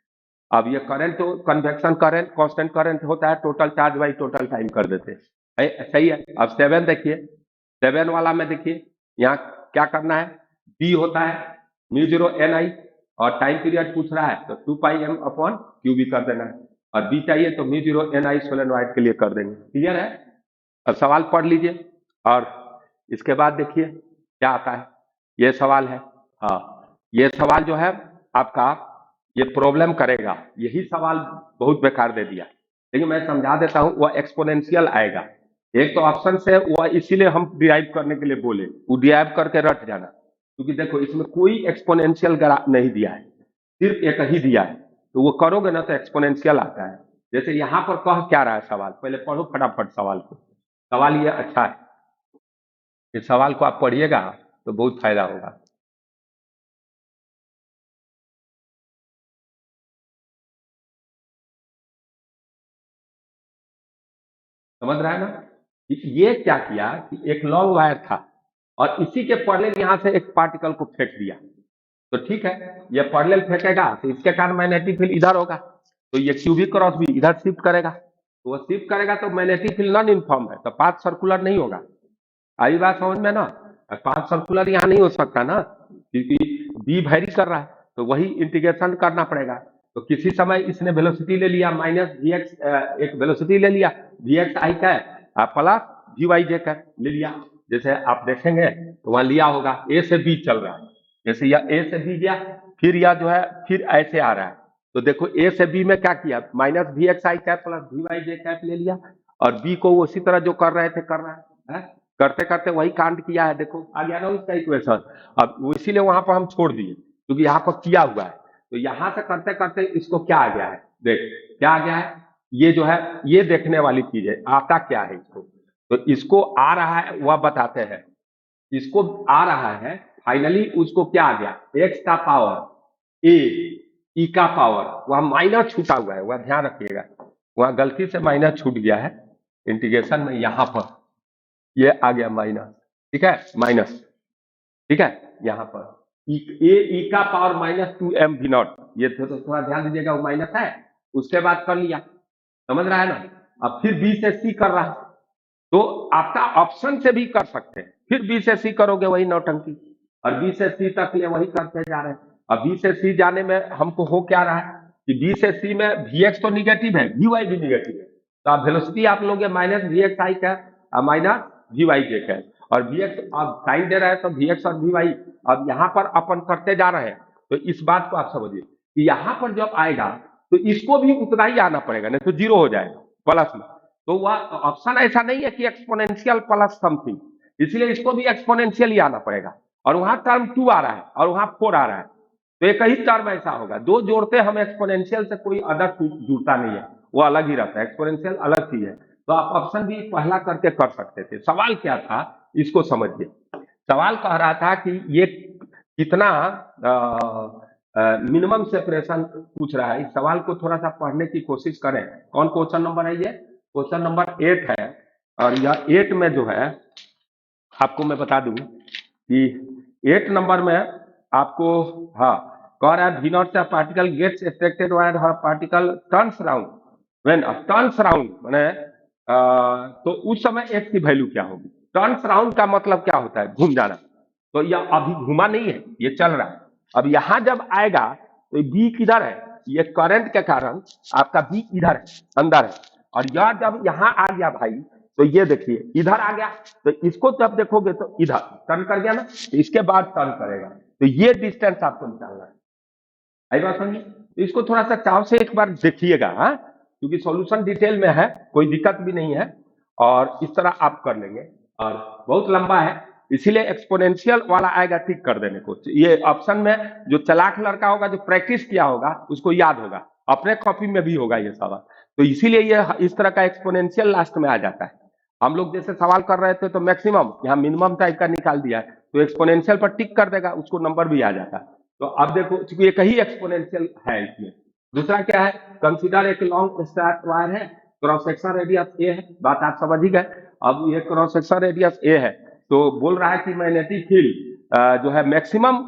अब ये करंट तो कन्वेक्शन करंट कांस्टेंट करंट होता है, total charge by total time कर देते हैं, सही है। अब 7 देखिए, 7 वाला में देखिए यहाँ क्या करना है, बी होता है μ0 Ni और टाइम पीरियड पूछ रहा है तो 2πm/QB कर देना है, और बी चाहिए तो μ0 Ni सोलेनोइड के लिए कर देंगे, क्लियर है। अब सवाल पढ़ लीजिए और इसके बाद देखिए क्या आता है, ये सवाल है, हाँ ये सवाल जो है आपका ये प्रॉब्लम करेगा, यही सवाल बहुत बेकार दे दिया, लेकिन मैं समझा देता हूं, वह एक्सपोनेंशियल आएगा, एक तो ऑप्शन से वह इसीलिए हम डिराइव करने के लिए बोले, वो डिराइव करके रट जाना, क्योंकि देखो इसमें कोई एक्सपोनेंशियल नहीं दिया है, सिर्फ एक ही दिया है, तो वो करोगे ना तो एक्सपोनेंशियल आता है। जैसे यहाँ पर कह क्या रहा है सवाल, पहले पढ़ो फटाफट सवाल को, सवाल ये अच्छा है, इस सवाल को आप पढ़िएगा तो बहुत फायदा होगा। समझ रहा है ना, ये क्या किया कि एक लॉन्ग वायर था और इसी के पैरेलल यहाँ से एक पार्टिकल को फेंक दिया, तो ठीक है ये पैरेलल फेंकेगा तो इसके कारण मैग्नेटिक फील्ड इधर होगा, तो ये क्यूबी क्रॉस भी इधर शिफ्ट करेगा, तो वो शिफ्ट करेगा तो मैग्नेटिक फील्ड नॉन यूनिफॉर्म है, तो पाथ सर्कुलर नहीं होगा, आई बात समझ में ना, पाथ सर्कुलर यहाँ नहीं हो सकता ना, क्योंकि बी वैरी कर रहा है, तो वही इंटीग्रेशन करना पड़ेगा, तो किसी समय इसने वेलोसिटी ले लिया -vx, एक वेलोसिटी ले लिया vx i का प्लस vy का ले लिया, जैसे आप देखेंगे तो वहां लिया होगा ए से बी चल रहा है, जैसे यह ए से बी गया, फिर यह जो है फिर ऐसे आ रहा है, तो देखो ए से बी में क्या किया -vx i प्लस vy ले लिया, और बी को उसी तरह जो कर रहे थे कर रहा है, करते करते वही कांड किया है, देखो आ गया ना उसका इक्वेशन, अब इसीलिए वहां पर हम छोड़ दिए क्योंकि यहाँ पर किया हुआ है, तो यहां से करते करते इसको क्या आ गया है, देख क्या आ गया है, ये जो है ये देखने वाली चीज है, आता क्या है इसको, तो इसको आ रहा है वह बताते हैं, इसको आ रहा है फाइनली उसको क्या आ गया, एक्स का पावर ए ई का पावर, वह माइनस छूटा हुआ है, वह ध्यान रखिएगा, वह गलती से माइनस छूट गया है इंटीग्रेशन में, यहां पर ये आ गया माइनस, ठीक है माइनस, ठीक है यहाँ पर ई का पावर -2m/0, ये तो थोड़ा ध्यान दीजिएगा, वो माइनस है, उसके बाद कर लिया, समझ रहा है ना। अब फिर बी से सी कर रहा है, तो आपका ऑप्शन से भी कर सकते हैं, फिर बी से सी करोगे वही नौटंकी, और बी से सी तक ये वही करते जा रहे हैं, अब बी से सी जाने में हमको हो क्या रहा है कि बी से सी में vx तो निगेटिव है, vy भी निगेटिव है, तो आप वेलोसिटी आप लोगे -vx i का -vy का, और vx अब साइन दे रहा है तो vx और vy, अब यहाँ पर अपन करते जा रहे हैं, तो इस बात को आप समझिए कि यहाँ पर जब आएगा तो इसको भी उतना ही आना पड़ेगा, नहीं तो 0 हो जाएगा प्लस में, तो वह ऑप्शन ऐसा नहीं है कि एक्सपोनेंशियल प्लस समथिंग, इसलिए इसको भी एक्सपोनेंशियल ही आना पड़ेगा, और वहां टर्म 2 आ रहा है और वहां 4 आ रहा है, तो एक ही टर्म ऐसा होगा, दो जोड़ते हम एक्सपोनेंशियल से कोई अदर जुड़ता नहीं है, वो अलग ही रहता है, एक्सपोनेंशियल अलग चीज है। तो आप ऑप्शन भी पहला करके कर सकते थे। सवाल क्या था इसको समझिए। सवाल कह रहा था कि ये कितना मिनिमम सेपरेशन पूछ रहा है। इस सवाल को थोड़ा सा पढ़ने की कोशिश करें। कौन क्वेश्चन नंबर है ये? क्वेश्चन नंबर 8 है। और यह 8 में जो है आपको मैं बता दूं कि 8 नंबर में आपको, हाँ, कह रहा है V0 से particle gets extracted when particle turns round, when turns round माने तो उस समय x की वैल्यू क्या होगी? टर्न्स राउंड का मतलब क्या होता है? घूम जाना। तो यह अभी घुमा नहीं है, ये चल रहा है। अब यहां जब आएगा तो b किधर है? ये करंट के कारण आपका b इधर है, अंदर है। और यह जब यहां आ गया भाई, तो ये देखिए इधर आ गया, तो इसको जब देखोगे तो इधर टर्न कर गया ना, तो इसके बाद टर्न करेगा। तो ये डिस्टेंस आपको निकालना है। आई बात समझिए? तो इसको थोड़ा सा चाव से एक बार देखिएगा, हाँ, क्योंकि सॉल्यूशन डिटेल में है, कोई दिक्कत भी नहीं है, और इस तरह आप कर लेंगे। और बहुत लंबा है, इसीलिए एक्सपोनेंशियल वाला आएगा टिक कर देने को। ये ऑप्शन में जो चालाक लड़का होगा, जो प्रैक्टिस किया होगा, उसको याद होगा, अपने कॉपी में भी होगा ये सवाल। तो इसीलिए ये इस तरह का एक्सपोनेंशियल लास्ट में आ जाता है। हम लोग जैसे सवाल कर रहे थे तो मैक्सिमम यहाँ मिनिमम टाइप का निकाल दिया है, तो एक्सपोनेंशियल पर टिक कर देगा, उसको नंबर भी आ जाता है। तो अब देखो, चूंकि एक ही एक्सपोनेंशियल है इसमें। दूसरा क्या है? कंसीडर एक लॉन्ग स्ट्रैप वायर है, क्रॉस सेक्शन रेडियस ए है, बात आप समझ ही गए। अब ये क्रॉस सेक्शन रेडियस ए है, तो बोल रहा है कि मैग्नेटिक फील्ड जो है मैक्सिमम,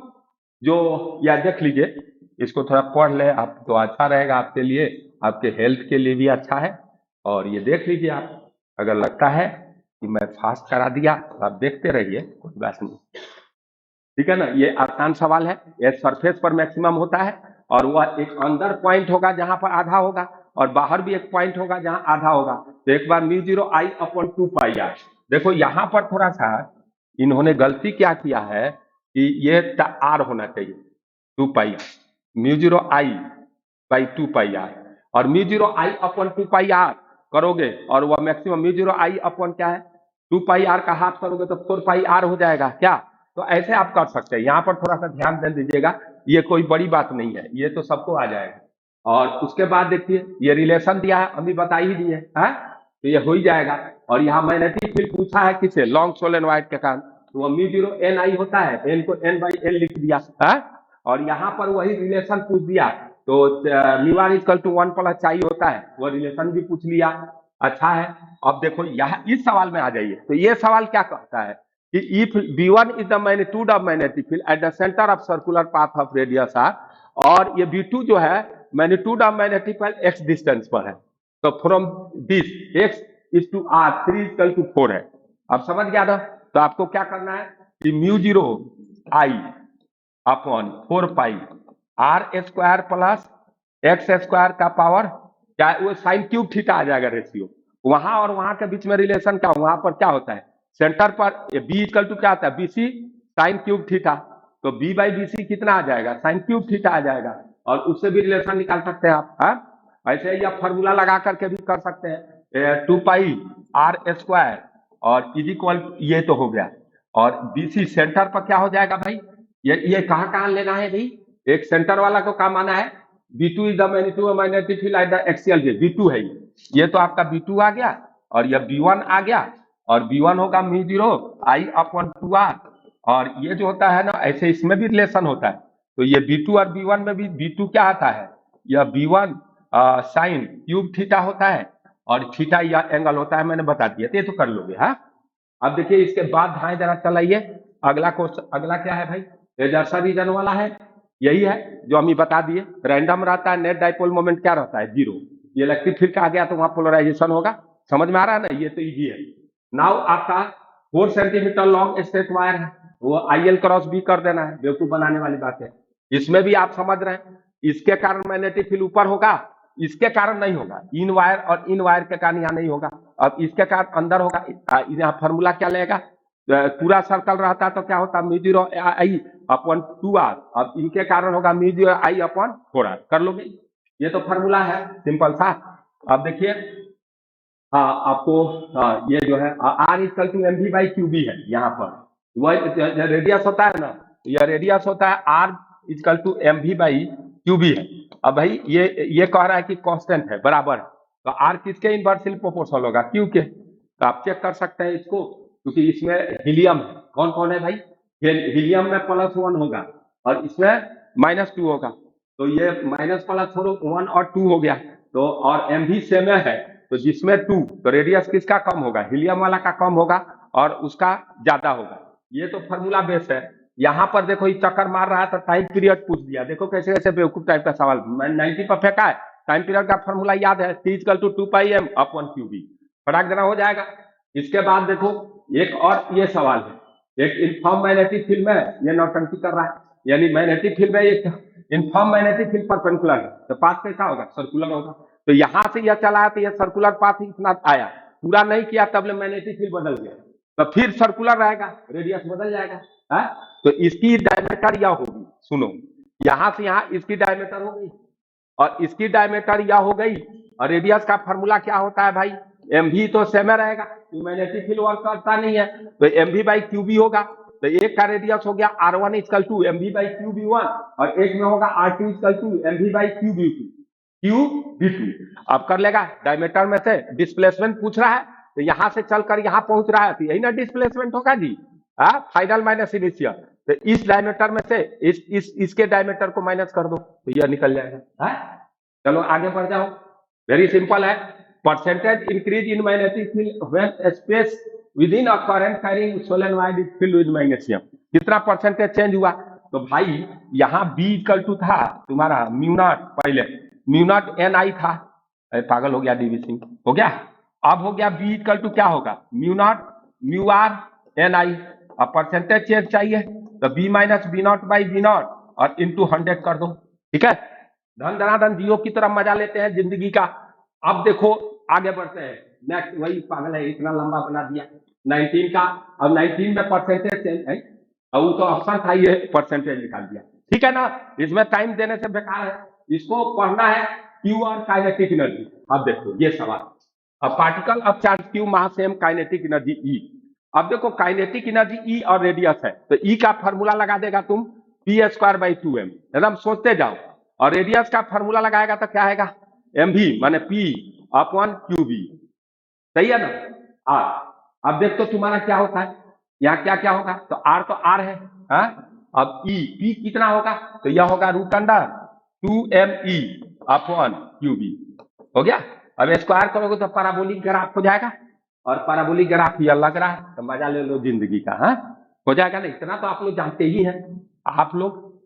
जो, या देख लीजिए, इसको थोड़ा पढ़ ले आप तो अच्छा रहेगा आपके लिए, आपके हेल्थ के लिए भी अच्छा है। और ये देख लीजिए आप, अगर लगता है कि मैं फास्ट करा दिया तो आप देखते रहिए, कोई बात नहीं, ठीक है ना। ये आसान सवाल है। ये सरफेस पर मैक्सिमम होता है, और वह एक अंदर पॉइंट होगा जहां पर आधा होगा, और बाहर भी एक पॉइंट होगा जहां आधा होगा। तो एक बार μ0I/2πr। देखो यहां पर थोड़ा सा इन्होंने गलती क्या किया है कि ये आर होना चाहिए, 2πr, μ0I/2πr, और μ0I/2πr करोगे और वह मैक्सिमम μ0I अपन क्या है, 2πr का हाफ करोगे तो 4πr हो जाएगा क्या? तो ऐसे आप कर सकते हैं। यहाँ पर थोड़ा सा ध्यान दे दीजिएगा, ये कोई बड़ी बात नहीं है, ये तो सबको आ जाएगा। और उसके बाद देखिए ये रिलेशन दिया है, अभी बता ही दिए, है, तो ये हो ही जाएगा। और यहाँ मैग्नेटिक फील्ड पूछा है किसे? लॉन्ग सोलेनोइड के कारण, तो वह μ0NI होता है, n को n/l लिख दिया है। और यहाँ पर वही रिलेशन पूछ दिया, तो μr=1 + I होता है, वो रिलेशन भी पूछ लिया। अच्छा है। अब देखो यहाँ इस सवाल में आ जाइए, तो ये सवाल क्या कहता है कि if V1 is the magnitude of magnetic field at the centre of circular path of radius r, और ये V2 जो है magnitude of magnetic field x distance पर है, तो from this x is to r 3 = 4 है। अब समझ गया ना? तो आपको क्या करना है कि μ0I/4πr² प्लस x² का पावर क्या, वो साइन क्यूब थीटा आ जाएगा रेशियो। वहां और वहां के बीच में रिलेशन क्या, वहां पर क्या होता है, सेंटर पर b = क्या आता है, BC साइन क्यूब थीटा, तो b/BC कितना आ जाएगा, साइन क्यूब थीटा आ जाएगा। और उससे भी रिलेशन निकाल सकते हैं आप, हाँ? ऐसे ही आप फॉर्मूला लगा करके भी कर सकते हैं, 2πr² और इज ये तो हो गया। और BC सेंटर पर क्या हो जाएगा भाई, ये कहाँ लेना है भाई, एक सेंटर वाला को काम आना है। V2 is the magnitude of magnetic field at the axial wedge, V2 है ये तो आपका V2 आ गया, और यह V1 आ गया, और V1 होगा μ0I/2r। और ये जो होता है ना, ऐसे इसमें भी रिलेशन होता है। तो ये V2 और V1 में भी V2 क्या आता है, यह V1 साइन क्यूब थीटा होता है, और थीटा या एंगल होता है, मैंने बता दिया, ये तो कर लोगे। हाँ, अब देखिए इसके बाद ढाई जरा चलाइए, अगला क्वेश्चन, अगला क्या है भाई, एजर्सन रीजन वाला है, यही है जो हम ही बता दिए। रैंडम रहता है, नेट डाइपोल मोमेंट क्या रहता है, 0। ये इलेक्ट्रिक फील्ड का आ गया तो वहां पोलराइजेशन होगा, समझ में आ रहा है ना, ये तो इजी है। नाउ आपका 4 सेंटीमीटर लॉन्ग स्ट्रेट वायर है, वो IL×B कर देना है, बेवकूफ बनाने वाली बात है। इसमें भी आप समझ रहे हैं, इसके कारण मैग्नेटिक फील्ड ऊपर होगा, इसके कारण नहीं होगा, इन वायर और इन वायर के कारण यहाँ नहीं होगा। अब इसके कारण अंदर होगा, यहाँ फॉर्मूला क्या लेगा, पूरा सर्कल रहता तो क्या होता, μ0I/2r, अब इनके कारण होगा μ0I/4r। कर लोगे, ये तो फॉर्मूला है सिंपल सा। अब देखिए, हाँ आपको, ये जो है R = mv/qb है, यहाँ पर वह रेडियस होता है ना, यह रेडियस होता है R equal to m v by q B है। अब भाई ये कह रहा है कि कांस्टेंट है, बराबर है, तो आर किसके इनवर्सली प्रोपोर्शनल होगा? क्यू के। तो आप चेक कर सकते हैं इसको, क्योंकि इसमें हीलियम है। कौन कौन है भाई? हीलियम में +1 होगा और इसमें -2 होगा, तो ये माइनस प्लस छोड़ो 1 और 2 हो गया, तो और एम भी सेम है, तो जिसमें 2, तो रेडियस किसका कम होगा? हीलियम वाला का कम होगा और उसका ज्यादा होगा। ये तो फॉर्मूला बेस है। यहाँ पर देखो ये चक्कर मार रहा है तो टाइम पीरियड पूछ दिया। देखो कैसे कैसे बेवकूफ टाइप का सवाल। 90 पर फेंका है, टाइम पीरियड का फॉर्मूला याद है, T = 2πm/QB, फटाक देना हो जाएगा। इसके बाद देखो एक और ये सवाल है, एक इनफॉर्म मैग्नेटिक फील्ड में ये नौटंकी कर रहा है, यानी मैग्नेटिक फील्ड में एक इनफॉर्म मैग्नेटिक फील्ड परपेंडिकुलर है, तो पाथ कैसा होगा? सर्कुलर होगा। तो यहां से यह चला है तो यह सर्कुलर पाथ इतना आया, पूरा नहीं किया तब मैग्नेटिक फील्ड बदल गया, तो फिर सर्कुलर रहेगा, रेडियस बदल जाएगा है? तो इसकी डायमीटर यह होगी, सुनो, यहां से यहां इसकी डायमीटर हो गई और इसकी डायमीटर यह हो गई, और रेडियस का फॉर्मूला क्या होता है भाई? एम भी तो सेम रहेगा, तो मैग्नेटिक फील्ड वर्क करता नहीं है, तो एम भी बाई क्यू बी होगा। तो एक का रेडियस हो गया R1 = mv/qb1 और एक में होगा R2 = mv/qb2, qb2। अब कर लेगा डायमीटर में से डिस्प्लेसमेंट पूछ रहा है, तो यहां से चलकर यहां पहुंच रहा है, तो यही ना डिस्प्लेसमेंट होगा जी, फाइनल माइनस इनिशियल। तो इस डायमीटर में से इसके डायमीटर को माइनस कर दो तो यह निकल जाएगा। चलो आगे बढ़ जाओ, वेरी सिंपल है। Percentage increase in magnetic field when space within a current carrying solenoid is filled with magnesium. कितना परसेंटेज चेंज हुआ? तो भाई यहाँ B = था तुम्हारा μ0, पहले μ0 Ni था, पागल हो गया डीवी सिंह, हो गया। अब हो गया B = क्या होगा? μ0 μr Ni। अब परसेंटेज चेंज चाहिए तो B - B0/B0 और इंटू 100 कर दो, ठीक है। धन धनाधन जियो की तरफ मजा लेते हैं जिंदगी का। अब देखो आगे बढ़ते हैं, नेक्स्ट वही पागल है, इतना लंबा बना दिया 19 का। अब 19 में परसेंटेज चेंज है, अब वो तो ऑप्शन था, ये परसेंटेज निकाल दिया, ठीक है ना। इसमें टाइम देने से बेकार है, इसको पढ़ना है क्यू और काइनेटिक एनर्जी। अब देखो ये सवाल, अब particle of charge Q mass same kinetic energy E. अब देखो काइनेटिक एनर्जी ई और रेडियस है, तो ई का फॉर्मूला लगा देगा तुम p²/2m, एकदम सोचते जाओ। और रेडियस का फॉर्मूला लगाएगा तो क्या आएगा? एम भी माने P/QB, सही है ना। अब देख तो तुम्हारा क्या होता है, यहाँ क्या क्या होगा? तो R तो R है, अब P कितना होगा? तो यह होगा √2mE/QB, हो गया। अब स्क्वायर करोगे तो पैराबोलिक ग्राफ हो जाएगा, और पैराबोलिक ग्राफ यह लग रहा है, तो मजा ले लो जिंदगी का, हो जाएगा ना। इतना तो आप लोग जानते ही हैं आप लोग।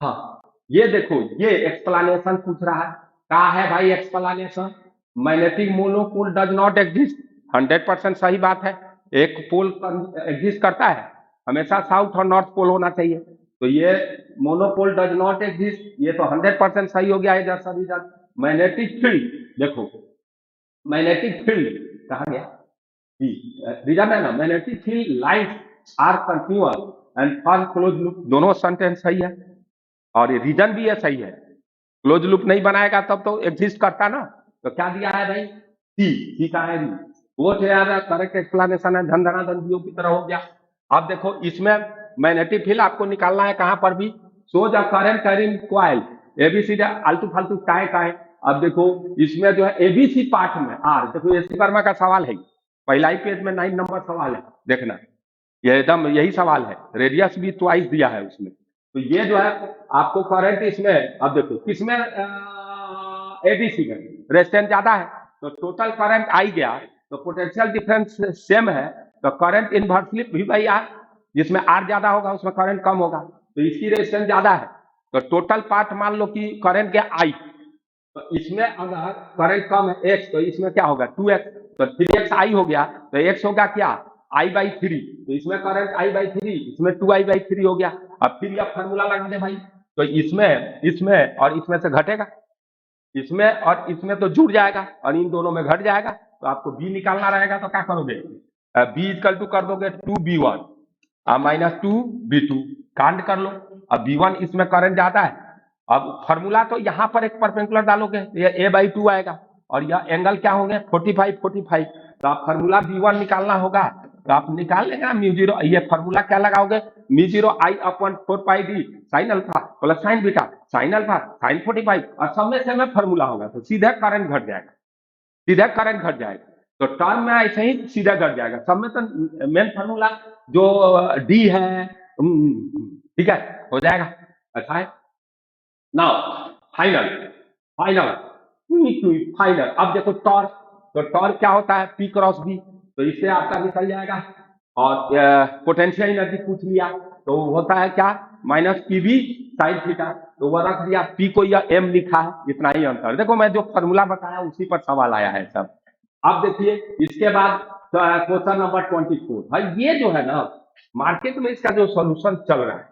हाँ ये देखो, ये एक्सप्लेनेशन पूछ रहा है, क्या है भाई explanation? Magnetic monopole does not exist, 100% सही बात है। एक पोल एग्जिस्ट करता है, हमेशा साउथ और नॉर्थ पोल होना चाहिए, तो ये मोनोपोल डज नॉट एग्जिस्ट, ये तो 100% सही हो गया है। जैसा रीजन मैग्नेटिक फील्ड, देखो मैग्नेटिक फील्ड कहा गया, रीजन है ना, magnetic field lines are continuous and form close loop, दोनों सेंटेंस सही है, और ये रीजन भी है सही है। क्लोज लूप नहीं बनाएगा तब तो एग्जिस्ट करता ना। तो क्या दिया है भाई? सी का है, वो करेक्ट एक्सप्लेनेशन है, धन धनाधन जीरो की तरह हो गया। अब देखो इसमें मैग्नेटिक फील्ड आपको निकालना है कहां पर भी, shows a current carrying coil ABC, आलतू फालतू काय। अब देखो इसमें जो है एबीसी पार्ट में आर, देखो एसी वर्मा का सवाल है, पहला ही पेज में 9 नंबर सवाल है, देखना ये एकदम यही सवाल है। रेडियस भी ट्वाइस दिया है उसमें, तो ये जो है आपको करंट इसमें, अब देखो किसमें एबीसी में रेजिस्टेंस ज्यादा है, तो टोटल करंट आई गया, तो पोटेंशियल डिफरेंस सेम है, तो करंट इनवर्सली भी भाई आर, जिसमें आर ज्यादा होगा उसमें करंट कम होगा, तो इसकी रेजिस्टेंस ज्यादा है, तो टोटल पार्ट मान लो कि करंट के आई, तो इसमें अगर करंट कम है x, तो इसमें क्या होगा 2x, तो 3x आई हो गया, तो x होगा क्या I/3, तो इसमें करंट I/3, इसमें 2I/3 हो गया। अब फिर यह फॉर्मूला लगा दे भाई, तो इसमें और इसमें से घटेगा, इसमें और इसमें तो जुड़ जाएगा और इन दोनों में घट जाएगा, तो आपको b निकालना रहेगा, तो क्या करोगे? b = कर दोगे 2b1 -2b2, कांड कर लो। अब b1 इसमें करंट ज्यादा है, अब फॉर्मूला तो यहाँ पर एक परपेंडिकुलर डालोगे, ये a/2 आएगा, और यह एंगल क्या होंगे 45, तो आप फॉर्मूला b1 निकालना होगा, तो आप निकाल लेंगे ना म्यू जीरो, ये फॉर्मूला क्या लगाओगे, mu zero I upon 4 pi D sine alpha plus sine beta sine alpha sine 45 और सब में से में फॉर्मूला होगा, तो सीधा करंट घट जाएगा, सीधा करंट घट जाएगा। तो टर्म में ऐसे ही सीधा घट जाएगा, सब में तो मेन फॉर्मूला जो डी है, ठीक है, हो जाएगा। अच्छा है ना, फाइनल फाइनल फाइनल। अब देखो टॉर्क, तो टॉर्क क्या होता है, पी क्रॉस बी, तो इससे आपका निकल जाएगा। और पोटेंशियल एनर्जी पूछ लिया, तो होता है क्या, minus p B sine theta, तो वह रख दिया, पी को या एम लिखा है, इतना ही अंतर। देखो मैं जो फॉर्मूला बताया उसी पर सवाल आया है सब। अब देखिए इसके बाद क्वेश्चन नंबर 24। भाई ये जो है ना, मार्केट में इसका जो सॉल्यूशन चल रहा है,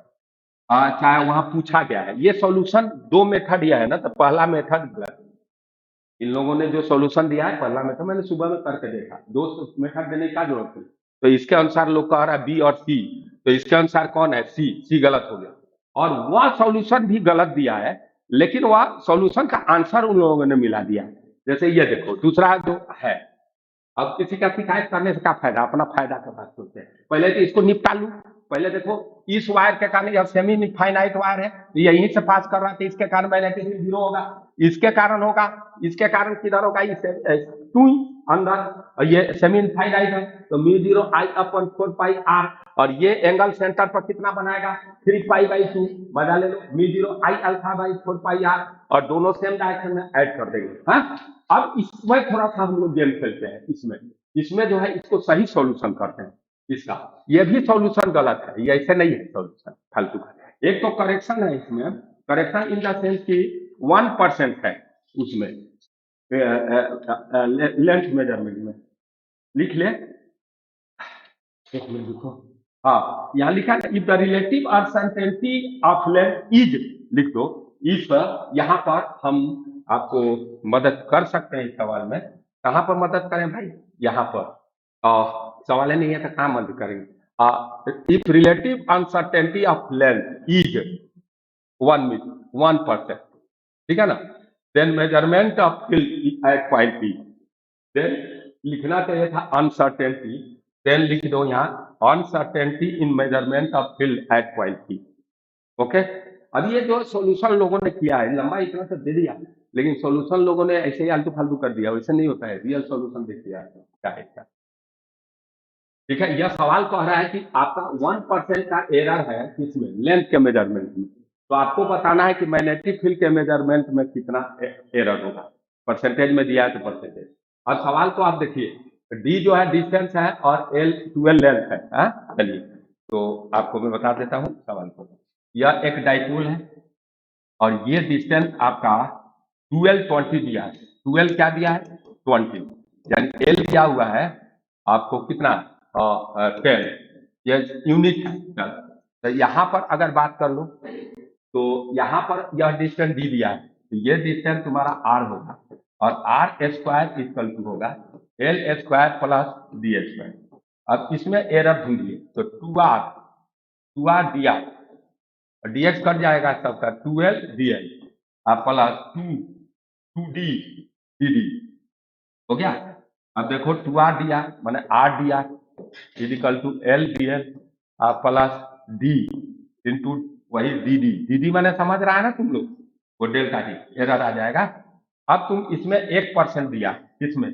चाहे वहां पूछा गया है, ये सॉल्यूशन दो मेथड दिया है ना, तो पहला मेथड गलत, इन लोगों ने जो सॉल्यूशन दिया है पहला मेथड मैंने सुबह में करके देखा, दो मेथड देने का जरूरत है। तो इसके अनुसार लोग कह रहा है बी और सी, तो इसके अनुसार कौन है, सी, सी गलत हो गया। और वह सॉल्यूशन भी गलत दिया है, लेकिन वह सॉल्यूशन का आंसर उन लोगों ने मिला दिया। जैसे ये देखो दूसरा जो है, अब किसी का शिकायत करने से क्या फायदा, अपना फायदा का बात सोचते हैं, पहले तो इसको निपटा लू। पहले देखो इस वायर के कारण, यह सेमी इनफाइनाइट वायर है, तो यहीं से पास कर रहा था, इसके कारण मैग्नेटिक फील्ड जीरो होगा, इसके कारण होगा, इसके कारण किधर होगा, टू अंदर, और ये सेमी इनफाइनाइट है, तो mu zero I upon 4 pi are, और ये एंगल सेंटर पर कितना बनाएगा, 3 पाई बाई 2, बजा ले लो, mu zero I alpha by 4 pi are, और दोनों सेम डायरेक्शन में ऐड कर देंगे। हाँ, अब इसमें थोड़ा सा हम लोग गेम खेलते हैं, इसमें जो है इसको सही सॉल्यूशन करते हैं इसका, ये भी सॉल्यूशन गलत है, ये ऐसे नहीं है सॉल्यूशन फालतू का। एक तो करेक्शन है इसमें, करेक्शन इन द सेंस की 1% है उसमें, लेंथ मेजरमेंट में, लिख ले, एक मिनट लिखो, हाँ यहाँ लिखा है if the relative uncertainty of length is, लिख दो इफ, यहाँ पर हम आपको मदद कर सकते हैं इस सवाल में। कहाँ पर मदद करें भाई, यहाँ पर, सवाल नहीं है तो कहाँ मदद करेंगे। If relative uncertainty of length is 1%, ठीक है ना, then measurement of field at point P, then लिखना चाहिए था अनसर्टेनिटी, देन लिख दो यहाँ uncertainty in measurement of field at point P. Okay, अब ये जो सॉल्यूशन लोगों ने किया है, लंबा इतना तो दे दिया, लेकिन सॉल्यूशन लोगों ने ऐसे ही आलतू फालतू कर दिया, वैसे नहीं होता है, रियल सॉल्यूशन देखिए क्या है क्या। ठीक है, यह सवाल कह रहा है कि आपका 1% का एरर है किसमें, लेंथ के मेजरमेंट में, तो आपको बताना है कि मैग्नेटिक फील्ड के मेजरमेंट में कितना एरर होगा, परसेंटेज में दिया है तो परसेंटेज। अब सवाल को आप देखिए, डी जो है डिस्टेंस है और एल 12 लेंथ है, चलिए तो आपको मैं बता देता हूँ सवाल को। यह एक डाइपोल है और ये डिस्टेंस आपका 12 दिया है, 12 क्या दिया है, 20, यानी एल दिया हुआ है आपको कितना, 10, ये यूनिट है। तो यहाँ पर अगर बात कर लो, तो यहाँ पर यह डिस्टेंस डी दिया है, तो ये डिस्टेंस तुम्हारा आर होगा, और आर स्क्वायर इक्वल टू होगा L square plus D square. अब इसमें एरर ढूंढिए, तो 2r दिया, dx कट जाएगा सबका, 12 dl प्लस 2d dd हो गया। अब देखो 2r दिया मैंने r दिया equal to l dl plus d into वही dd मैंने समझ रहा है ना तुम लोग, वो डेल्टा डी, एरर आ जाएगा। अब तुम इसमें 1% दिया, किसमें,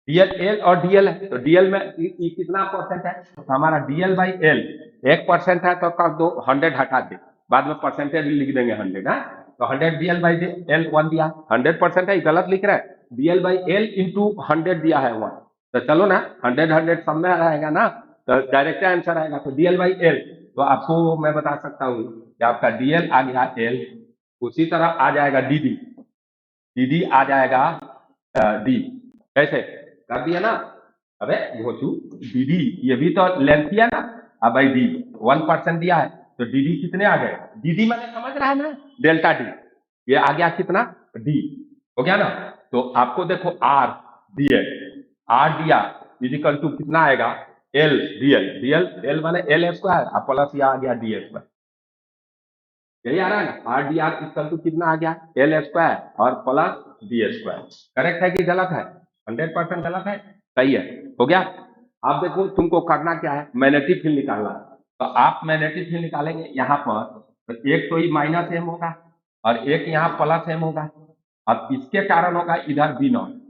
dl एल और dl है, तो dl में कितना परसेंट है, तो हमारा dl बाई एल 1% है, तो कर दो 100 हटा दे, बाद में परसेंटेज लिख देंगे 100, ना, तो 100 dl बाई एल 1 दिया, 100% है, गलत लिख रहा है, dl बाई एल इंटू 100 दिया है 1, तो चलो ना 100 सब में रहेगा ना, तो डायरेक्ट आंसर आएगा, तो dl बाई एल, तो आपको मैं बता सकता हूँ कि आपका dl आ गया एल, उसी तरह आ जाएगा dd आ जाएगा d, कैसे कर दिया ना, अबे घोचू, dd ये भी तो लेंथ दिया ना, अब भाई d 1% दिया है, तो dd कितने आ गए, dd मैंने समझ रहा है ना, डेल्टा डी, ये आ गया कितना, d हो गया ना। तो आपको देखो r दिया इजिकल टू कितना आएगा, l dl माने l स्क्वायर प्लस ये आ गया ds स्क्वायर, यही आ रहा है ना, r dr इक्वल टू कितना आ गया, l स्क्वायर और प्लस ds स्क्वायर। करेक्ट है कि गलत है, 100% गलत है, सही है, हो गया। आप देखो तुमको करना क्या है, मैग्नेटिक फील्ड निकालना है। तो आप मैग्नेटिक फील्ड निकालेंगे यहाँ पर, तो एक तो ये माइनस एम होगा और एक यहाँ प्लस एम होगा। अब इसके कारण होगा इधर बी नॉट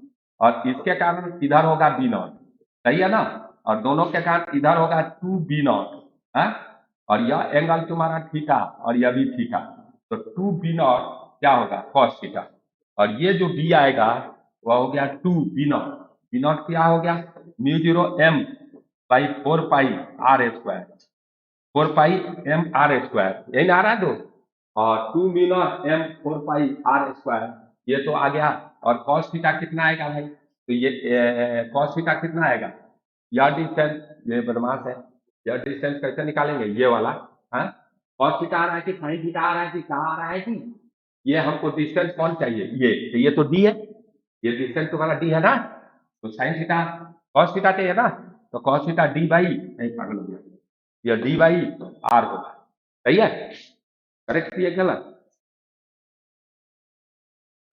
और इसके कारण इधर होगा बी नॉट, सही है ना। और दोनों के कारण इधर होगा 2b0 है। और यह एंगल तुम्हारा थीटा और यह भी थीटा, तो 2b0 क्या होगा cos थीटा। और ये जो b आएगा वह हो गया 2b0। b0 क्या हो गया μ0 m by 4 pi r square, 4 pi m r square, यही ना आ रहा है दोस्त। और 2b0 m 4 पाई r स्क्वायर, ये तो आ गया। और cos थीटा कितना आएगा भाई, तो ये cos थीटा कितना आएगा, यह डिस्टेंस, ये बदमाश है, यह डिस्टेंस कैसे निकालेंगे, ये वाला है। cos थीटा आ रहा है कि sin थीटा आ रहा है कि कहाँ आ रहा है कि ये हमको डिस्टेंस कौन चाहिए, ये तो डी है, ये डिस्टेंस तुम्हारा डी है ना। तो sin थीटा cos थीटा चाहिए ना, तो cos थीटा डी बाई, नहीं पागल हो गया, यह डी बाई आर होगा, सही है। करेक्ट, ये गलत,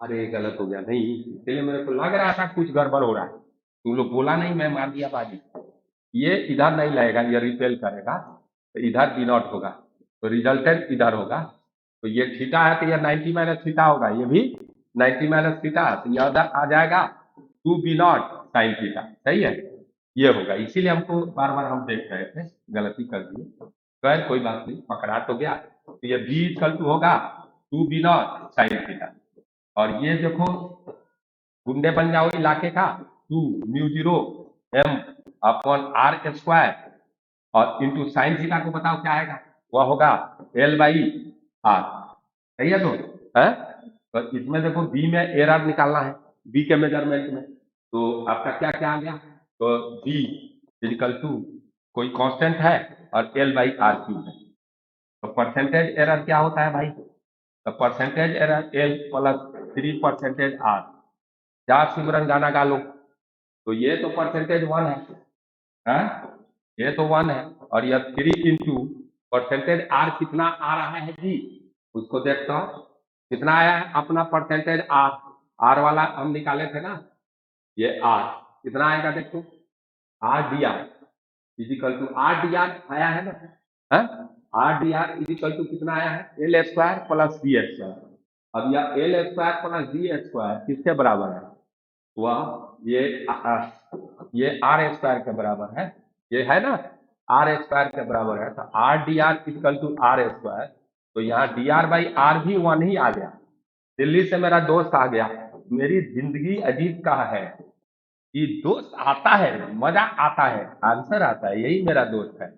अरे गलत हो गया नहीं, इसलिए मेरे को लग रहा था कुछ गड़बड़ हो रहा है, तुम लोग बोला नहीं, मैं मार दिया बाजी। ये इधर नहीं लगेगा, ये रिपेल करेगा, तो इधर बी नॉट होगा, तो रिजल्टेंट इधर होगा। तो ये थीटा है तो ये 90 माइनस थीटा होगा, ये भी 90 माइनस थीटा, तो यह आ जाएगा 2b0 साइन थीटा, सही है। ये होगा, इसीलिए हमको बार बार हम देख रहे थे, गलती कर दिए, खैर कोई बात नहीं, पकड़ा तो गया। तो ये b इक्वल टू होगा 2b0 साइन थीटा। और ये देखो गुंडे बन जाओ इलाके का, 2 μ0 m अपॉन r स्क्वायर और इंटू साइन थीटा को बताओ क्या आएगा, वह होगा l बाई आर, सही है तो है। तो इसमें देखो बी में एरर निकालना है, बी के मेजरमेंट में, तो आपका क्या क्या आ गया, तो बी इक्वल टू कोई कांस्टेंट है और l बाई आर क्यूब है। तो परसेंटेज एरर क्या होता है भाई, तो percentage error l plus 3% r, जा सिमरन गाना गा लो। तो ये तो परसेंटेज 1 है, ये तो 1 है, और यह 3 इंटू परसेंटेज आर कितना आ रहा है जी, उसको देखता हूँ कितना आया है अपना परसेंटेज आर, आर वाला हम निकाले थे ना, ये आर कितना आएगा देखो, r d r equal to r d r आया है ना, r d r equal to कितना आया है, l square plus b square. अब यह l square plus b square किसके बराबर है, वह ये आर स्क्वायर के बराबर है, ये है ना, आर स्क्वायर के बराबर है। तो r d r equal to r square, तो यहाँ डी आर बाई आर भी 1 ही आ गया। दिल्ली से मेरा दोस्त आ गया, मेरी जिंदगी अजीब का है कि दोस्त आता है, मजा आता है, आंसर आता है, यही मेरा दोस्त है।